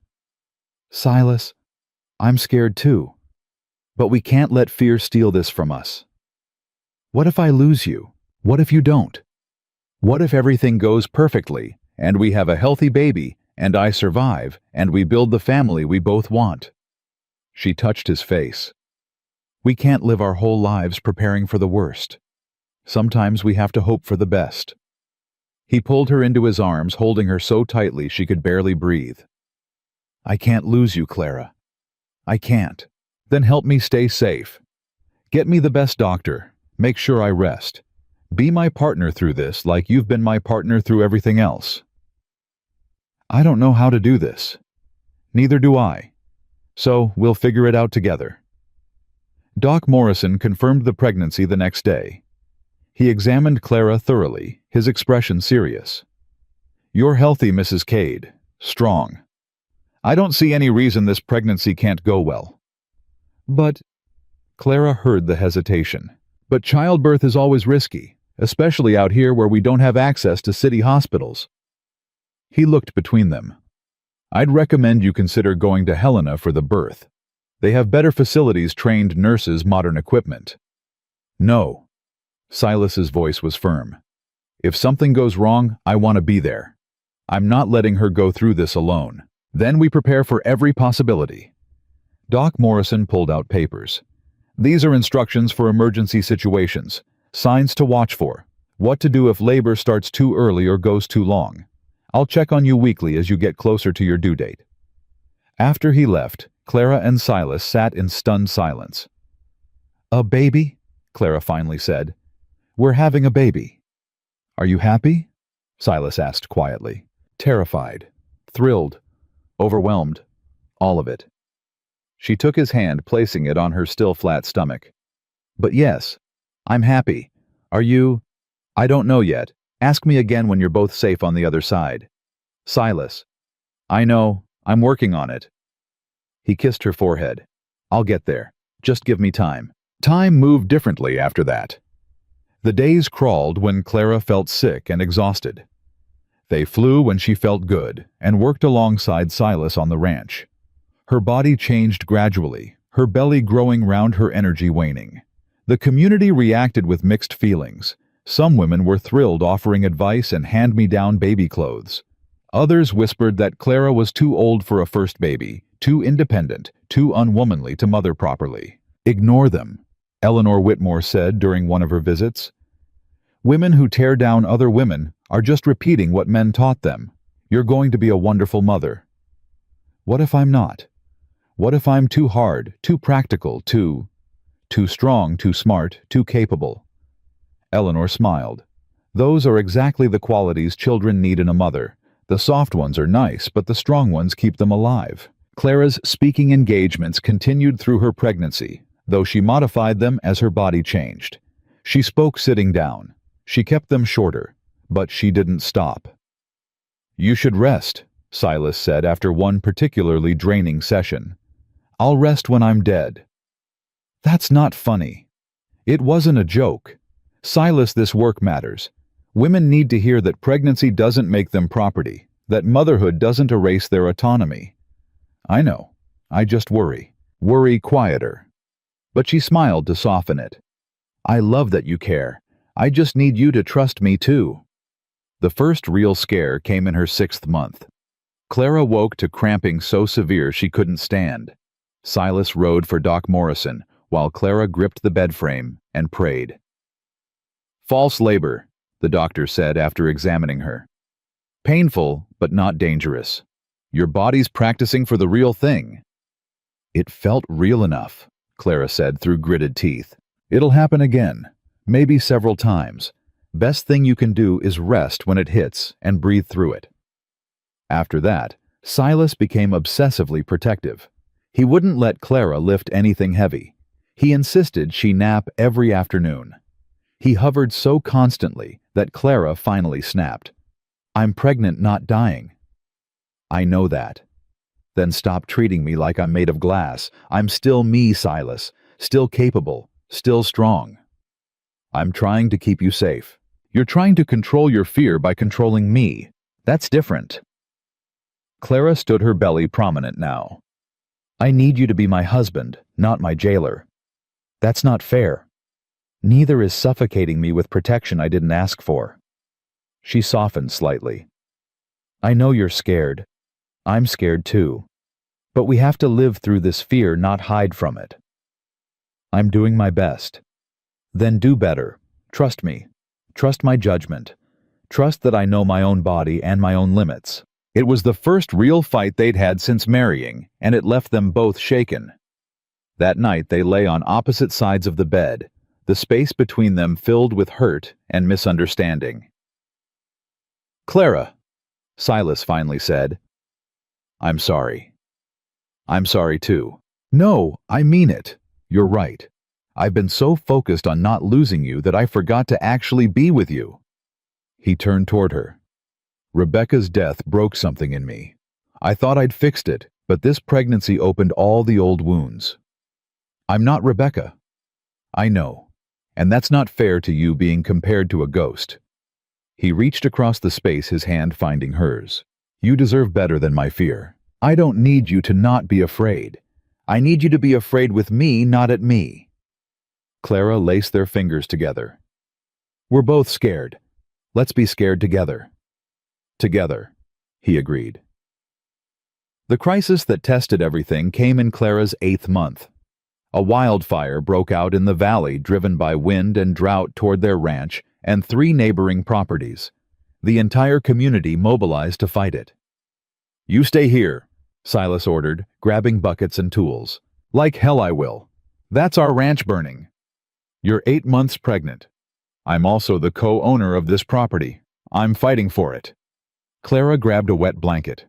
Silas, I'm scared too. But we can't let fear steal this from us. What if I lose you? What if you don't? What if everything goes perfectly, and we have a healthy baby, and I survive, and we build the family we both want? She touched his face. We can't live our whole lives preparing for the worst. Sometimes we have to hope for the best. He pulled her into his arms, holding her so tightly she could barely breathe. I can't lose you, Clara. I can't. Then help me stay safe. Get me the best doctor. Make sure I rest. Be my partner through this like you've been my partner through everything else. I don't know how to do this. Neither do I. So we'll figure it out together. Doc Morrison confirmed the pregnancy the next day. He examined Clara thoroughly, his expression serious. You're healthy, Mrs. Cade. Strong. I don't see any reason this pregnancy can't go well. But Clara heard the hesitation. But childbirth is always risky, especially out here where we don't have access to city hospitals. He looked between them. I'd recommend you consider going to Helena for the birth. They have better facilities, trained nurses, modern equipment. No. Silas's voice was firm. If something goes wrong, I want to be there. I'm not letting her go through this alone. Then we prepare for every possibility. Doc Morrison pulled out papers. These are instructions for emergency situations, signs to watch for, what to do if labor starts too early or goes too long. I'll check on you weekly as you get closer to your due date. After he left, Clara and Silas sat in stunned silence. A baby? Clara finally said. We're having a baby. Are you happy? Silas asked quietly. Terrified, thrilled, overwhelmed, all of it. She took his hand, placing it on her still flat stomach. But yes, I'm happy. Are you? I don't know yet. Ask me again when you're both safe on the other side. Silas. I know. I'm working on it. He kissed her forehead. I'll get there. Just give me time. Time moved differently after that. The days crawled when Clara felt sick and exhausted. They flew when she felt good and worked alongside Silas on the ranch. Her body changed gradually, her belly growing round, her energy waning. The community reacted with mixed feelings. Some women were thrilled, offering advice and hand-me-down baby clothes. Others whispered that Clara was too old for a first baby, too independent, too unwomanly to mother properly. Ignore them, Eleanor Whitmore said during one of her visits. Women who tear down other women are just repeating what men taught them. You're going to be a wonderful mother. What if I'm not? What if I'm too hard, too practical, too strong, too smart, too capable? Eleanor smiled. Those are exactly the qualities children need in a mother. The soft ones are nice, but the strong ones keep them alive. Clara's speaking engagements continued through her pregnancy, though she modified them as her body changed. She spoke sitting down. She kept them shorter, but she didn't stop. You should rest, Silas said after one particularly draining session. I'll rest when I'm dead. That's not funny. It wasn't a joke. Silas, this work matters. Women need to hear that pregnancy doesn't make them property, that motherhood doesn't erase their autonomy. I know. I just worry. Worry quieter. But she smiled to soften it. I love that you care. I just need you to trust me too. The first real scare came in her 6th month. Clara woke to cramping so severe she couldn't stand. Silas rode for Doc Morrison, while Clara gripped the bed frame and prayed. False labor, the doctor said after examining her. Painful, but not dangerous. Your body's practicing for the real thing. It felt real enough, Clara said through gritted teeth. It'll happen again, maybe several times. Best thing you can do is rest when it hits and breathe through it. After that, Silas became obsessively protective. He wouldn't let Clara lift anything heavy. He insisted she nap every afternoon. He hovered so constantly that Clara finally snapped. "I'm pregnant, not dying." "I know that." "Then stop treating me like I'm made of glass. I'm still me, Silas. Still capable. Still strong." "I'm trying to keep you safe. You're trying to control your fear by controlling me. That's different." Clara stood her belly prominent now. "I need you to be my husband, not my jailer. That's not fair. Neither is suffocating me with protection I didn't ask for." She softened slightly. "I know you're scared. I'm scared too. But we have to live through this fear, not hide from it." "I'm doing my best." "Then do better. Trust me. Trust my judgment. Trust that I know my own body and my own limits." It was the first real fight they'd had since marrying, and it left them both shaken. That night they lay on opposite sides of the bed, the space between them filled with hurt and misunderstanding. "Clara," Silas finally said, "I'm sorry." "I'm sorry too." "No, I mean it. You're right. I've been so focused on not losing you that I forgot to actually be with you." He turned toward her. "Rebecca's death broke something in me. I thought I'd fixed it, but this pregnancy opened all the old wounds. I'm not Rebecca." "I know. And that's not fair to you being compared to a ghost." He reached across the space, his hand finding hers. "You deserve better than my fear. I don't need you to not be afraid. I need you to be afraid with me, not at me." Clara laced their fingers together. "We're both scared. Let's be scared together." "Together," he agreed. The crisis that tested everything came in Clara's 8th month. A wildfire broke out in the valley, driven by wind and drought toward their ranch and 3 neighboring properties. The entire community mobilized to fight it. "You stay here," Silas ordered, grabbing buckets and tools. "Like hell I will. That's our ranch burning. You're 8 months pregnant. I'm also the co-owner of this property. I'm fighting for it." Clara grabbed a wet blanket.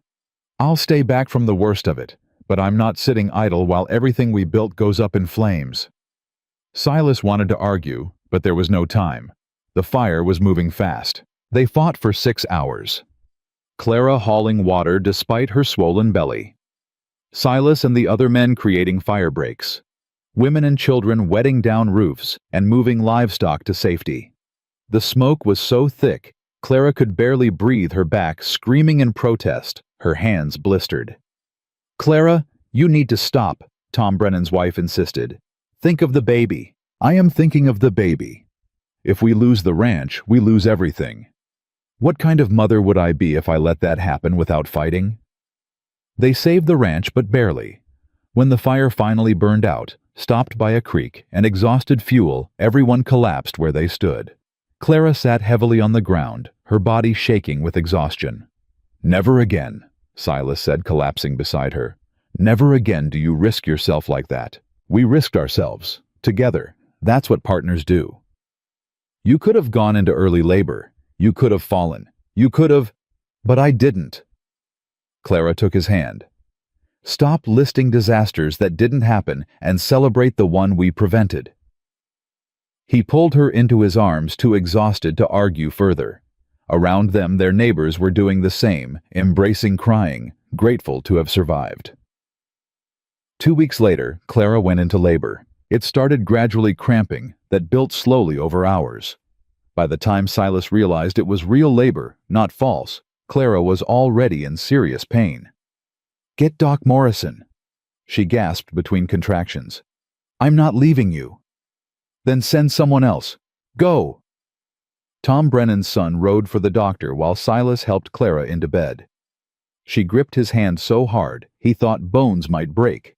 "I'll stay back from the worst of it, but I'm not sitting idle while everything we built goes up in flames." Silas wanted to argue, but there was no time. The fire was moving fast. They fought for 6 hours. Clara hauling water despite her swollen belly. Silas and the other men creating fire breaks. Women and children wetting down roofs and moving livestock to safety. The smoke was so thick, Clara could barely breathe, her back screaming in protest, her hands blistered. "Clara, you need to stop," Tom Brennan's wife insisted. "Think of the baby." "I am thinking of the baby. If we lose the ranch, we lose everything. What kind of mother would I be if I let that happen without fighting?" They saved the ranch, but barely. When the fire finally burned out, stopped by a creek and exhausted fuel, everyone collapsed where they stood. Clara sat heavily on the ground, her body shaking with exhaustion. "Never again," Silas said, collapsing beside her. "Never again do you risk yourself like that. We risked ourselves. Together. That's what partners do. You could have gone into early labor. You could have fallen. You could have... But I didn't." Clara took his hand. "Stop listing disasters that didn't happen and celebrate the one we prevented." He pulled her into his arms, too exhausted to argue further. Around them, their neighbors were doing the same, embracing, crying, grateful to have survived. 2 weeks later, Clara went into labor. It started gradually cramping, that built slowly over hours. By the time Silas realized it was real labor, not false, Clara was already in serious pain. "Get Doc Morrison," she gasped between contractions. "I'm not leaving you." "Then send someone else. Go!" Tom Brennan's son rode for the doctor while Silas helped Clara into bed. She gripped his hand so hard, he thought bones might break.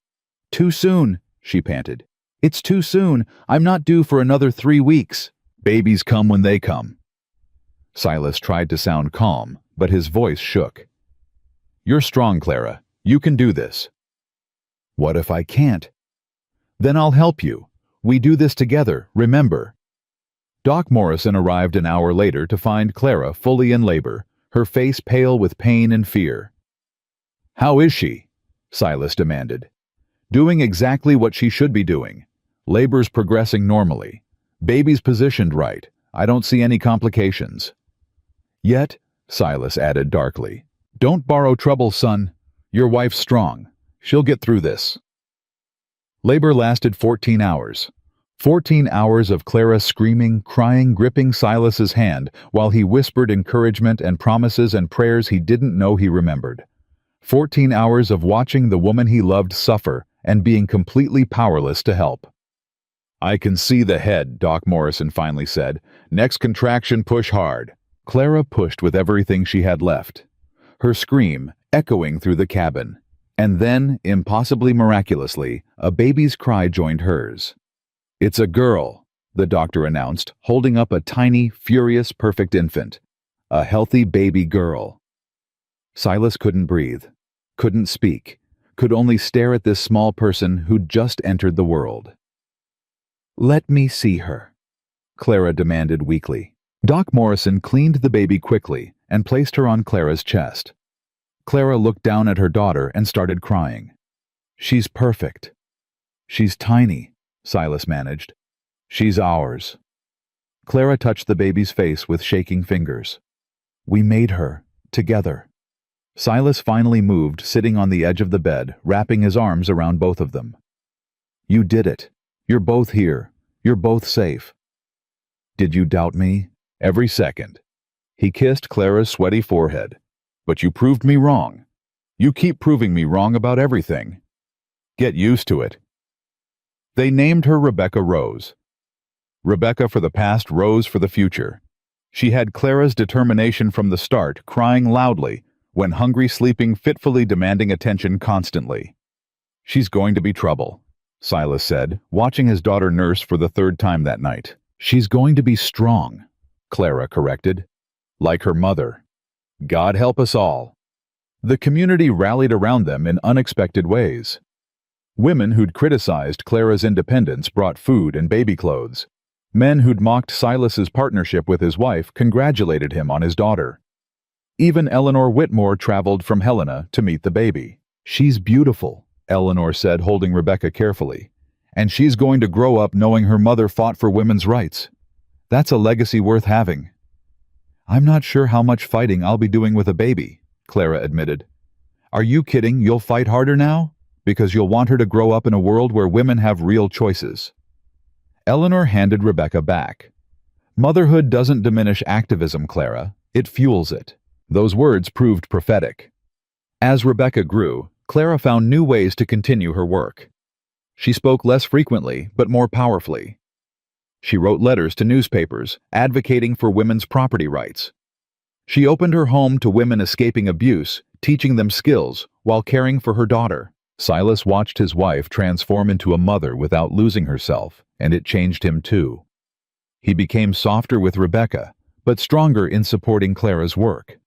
"Too soon," she panted. "It's too soon. I'm not due for another 3 weeks. Babies come when they come." Silas tried to sound calm, but his voice shook. "You're strong, Clara. You can do this." "What if I can't?" "Then I'll help you. We do this together, remember." Doc Morrison arrived an hour later to find Clara fully in labor, her face pale with pain and fear. "How is she?" Silas demanded. "Doing exactly what she should be doing. Labor's progressing normally. Baby's positioned right. I don't see any complications. Yet, Silas added darkly, don't borrow trouble, son. Your wife's strong. She'll get through this. Labor lasted 14 hours. 14 hours of Clara screaming, crying, gripping Silas's hand while he whispered encouragement and promises and prayers he didn't know he remembered. 14 hours of watching the woman he loved suffer and being completely powerless to help. I can see the head, Doc Morrison finally said. Next contraction, push hard. Clara pushed with everything she had left, her scream echoing through the cabin. And then, impossibly miraculously, a baby's cry joined hers. It's a girl, the doctor announced, holding up a tiny, furious, perfect infant. A healthy baby girl. Silas couldn't breathe, couldn't speak, could only stare at this small person who'd just entered the world. Let me see her, Clara demanded weakly. Doc Morrison cleaned the baby quickly and placed her on Clara's chest. Clara looked down at her daughter and started crying. She's perfect. She's tiny, Silas managed. She's ours. Clara touched the baby's face with shaking fingers. We made her, together. Silas finally moved, sitting on the edge of the bed, wrapping his arms around both of them. You did it. You're both here. You're both safe. Did you doubt me? Every second. He kissed Clara's sweaty forehead. But you proved me wrong. You keep proving me wrong about everything. Get used to it. They named her Rebecca Rose. Rebecca for the past, Rose for the future. She had Clara's determination from the start, crying loudly, when hungry, sleeping, fitfully demanding attention constantly. She's going to be trouble, Silas said, watching his daughter nurse for the third time that night. She's going to be strong, Clara corrected. Like her mother. God help us all. The community rallied around them in unexpected ways. Women who'd criticized Clara's independence brought food and baby clothes. Men who'd mocked Silas's partnership with his wife congratulated him on his daughter. Even Eleanor Whitmore traveled from Helena to meet the baby. She's beautiful, Eleanor said, holding Rebecca carefully. And she's going to grow up knowing her mother fought for women's rights. That's a legacy worth having. I'm not sure how much fighting I'll be doing with a baby, Clara admitted. Are you kidding? You'll fight harder now? Because you'll want her to grow up in a world where women have real choices. Eleanor handed Rebecca back. Motherhood doesn't diminish activism, Clara. It fuels it. Those words proved prophetic. As Rebecca grew, Clara found new ways to continue her work. She spoke less frequently, but more powerfully. She wrote letters to newspapers, advocating for women's property rights. She opened her home to women escaping abuse, teaching them skills while caring for her daughter. Silas watched his wife transform into a mother without losing herself, and it changed him too. He became softer with Rebecca, but stronger in supporting Clara's work.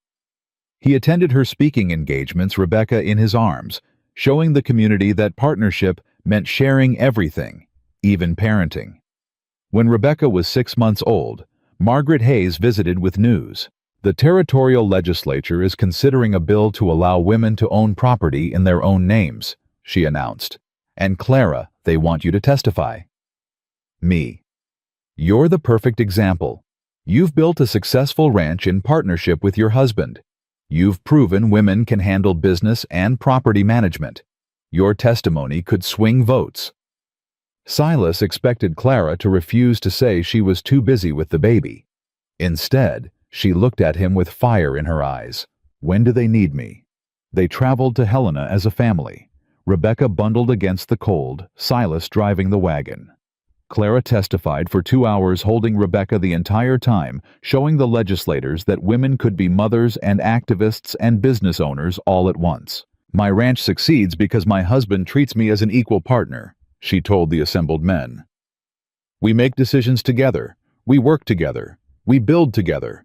He attended her speaking engagements, Rebecca in his arms, showing the community that partnership meant sharing everything, even parenting. When Rebecca was 6 months old, Margaret Hayes visited with news. The territorial legislature is considering a bill to allow women to own property in their own names, she announced. And Clara, they want you to testify. Me. You're the perfect example. You've built a successful ranch in partnership with your husband. You've proven women can handle business and property management. Your testimony could swing votes. Silas expected Clara to refuse to say she was too busy with the baby. Instead, she looked at him with fire in her eyes. When do they need me? They traveled to Helena as a family. Rebecca bundled against the cold, Silas driving the wagon. Clara testified for 2 hours, holding Rebecca the entire time, showing the legislators that women could be mothers and activists and business owners all at once. My ranch succeeds because my husband treats me as an equal partner, she told the assembled men. We make decisions together. We work together. We build together.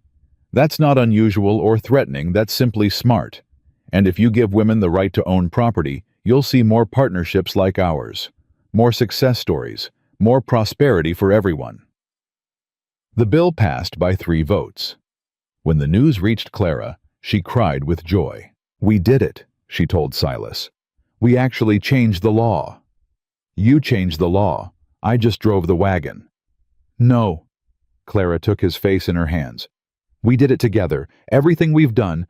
That's not unusual or threatening, that's simply smart. And if you give women the right to own property, you'll see more partnerships like ours. More success stories. More prosperity for everyone. The bill passed by 3 votes. When the news reached Clara, she cried with joy. We did it, she told Silas. We actually changed the law. You changed the law. I just drove the wagon. No. Clara took his face in her hands. We did it together. Everything we've done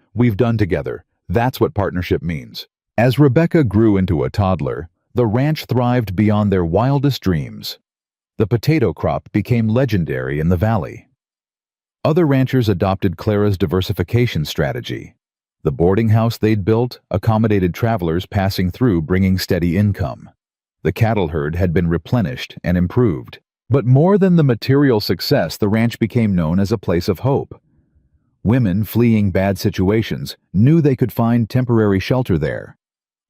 together. That's what partnership means. As Rebecca grew into a toddler, the ranch thrived beyond their wildest dreams. The potato crop became legendary in the valley. Other ranchers adopted Clara's diversification strategy. The boarding house they'd built accommodated travelers passing through, bringing steady income. The cattle herd had been replenished and improved. But more than the material success, the ranch became known as a place of hope. Women fleeing bad situations knew they could find temporary shelter there.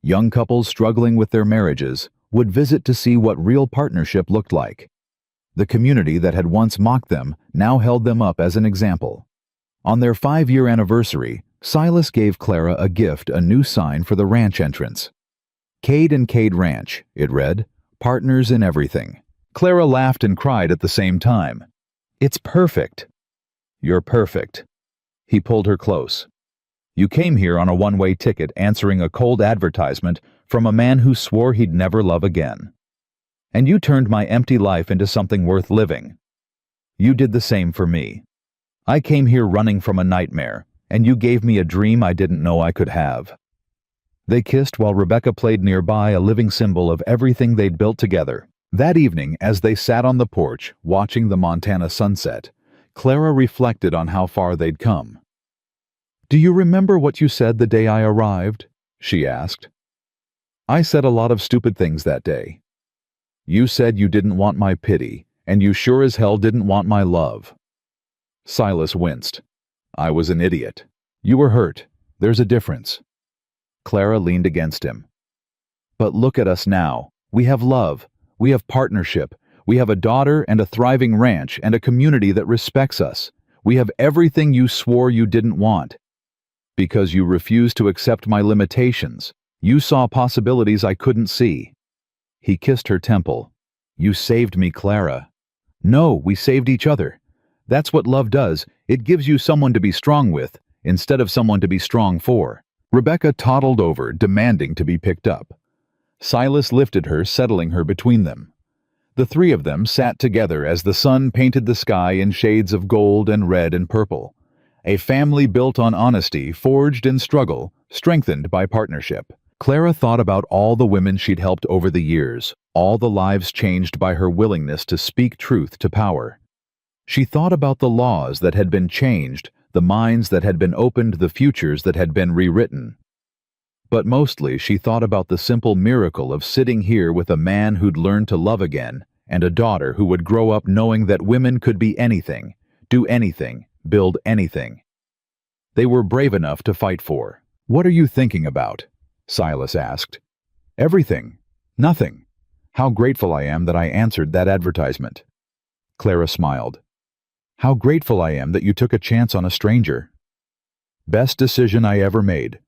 Young couples struggling with their marriages would visit to see what real partnership looked like. The community that had once mocked them now held them up as an example. On their 5-year anniversary, Silas gave Clara a gift, a new sign for the ranch entrance. Cade and Cade Ranch, it read, partners in everything. Clara laughed and cried at the same time. It's perfect. You're perfect. He pulled her close. You came here on a one-way ticket, answering a cold advertisement from a man who swore he'd never love again. And you turned my empty life into something worth living. You did the same for me. I came here running from a nightmare, and you gave me a dream I didn't know I could have. They kissed while Rebecca played nearby, a living symbol of everything they'd built together. That evening, as they sat on the porch, watching the Montana sunset, Clara reflected on how far they'd come. Do you remember what you said the day I arrived? She asked. I said a lot of stupid things that day. You said you didn't want my pity, and you sure as hell didn't want my love. Silas winced. I was an idiot. You were hurt. There's a difference. Clara leaned against him. But look at us now. We have love. We have partnership. We have a daughter and a thriving ranch and a community that respects us. We have everything you swore you didn't want. Because you refused to accept my limitations. You saw possibilities I couldn't see. He kissed her temple. You saved me, Clara. No, we saved each other. That's what love does. It gives you someone to be strong with, instead of someone to be strong for. Rebecca toddled over, demanding to be picked up. Silas lifted her, settling her between them. The three of them sat together as the sun painted the sky in shades of gold and red and purple. A family built on honesty, forged in struggle, strengthened by partnership. Clara thought about all the women she'd helped over the years, all the lives changed by her willingness to speak truth to power. She thought about the laws that had been changed, the minds that had been opened, the futures that had been rewritten. But mostly she thought about the simple miracle of sitting here with a man who'd learned to love again, and a daughter who would grow up knowing that women could be anything, do anything, build anything. They were brave enough to fight for. What are you thinking about? Silas asked. Everything. Nothing. How grateful I am that I answered that advertisement. Clara smiled. How grateful I am that you took a chance on a stranger. Best decision I ever made.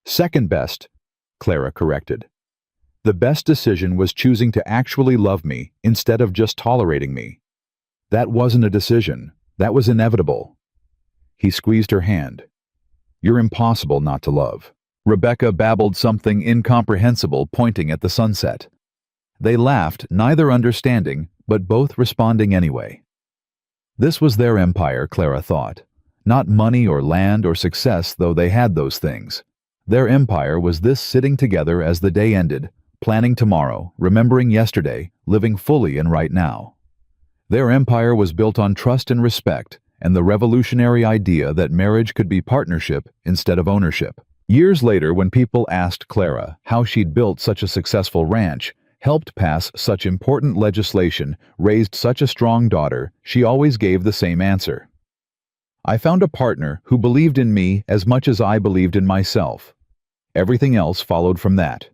Second best, Clara corrected. The best decision was choosing to actually love me instead of just tolerating me. That wasn't a decision. That was inevitable. He squeezed her hand. You're impossible not to love. Rebecca babbled something incomprehensible, pointing at the sunset. They laughed, neither understanding, but both responding anyway. This was their empire, Clara thought. Not money or land or success, though they had those things. Their empire was this, sitting together as the day ended, planning tomorrow, remembering yesterday, living fully in right now. Their empire was built on trust and respect, and the revolutionary idea that marriage could be partnership instead of ownership. Years later, when people asked Clara how she'd built such a successful ranch, helped pass such important legislation, raised such a strong daughter, she always gave the same answer. I found a partner who believed in me as much as I believed in myself. Everything else followed from that.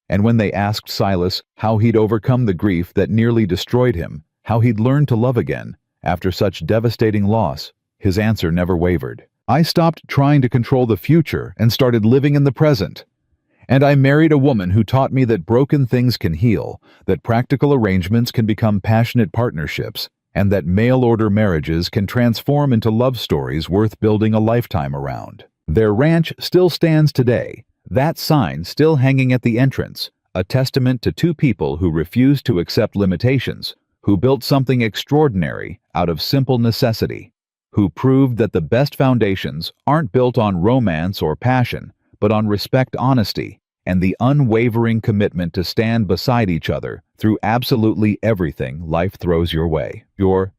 And when they asked Silas how he'd overcome the grief that nearly destroyed him, how he'd learned to love again after such devastating loss, his answer never wavered. I stopped trying to control the future and started living in the present. And I married a woman who taught me that broken things can heal, that practical arrangements can become passionate partnerships, and that mail-order marriages can transform into love stories worth building a lifetime around. Their ranch still stands today, that sign still hanging at the entrance, a testament to two people who refused to accept limitations, who built something extraordinary out of simple necessity, who proved that the best foundations aren't built on romance or passion, but on respect, honesty, and the unwavering commitment to stand beside each other through absolutely everything life throws your way. Your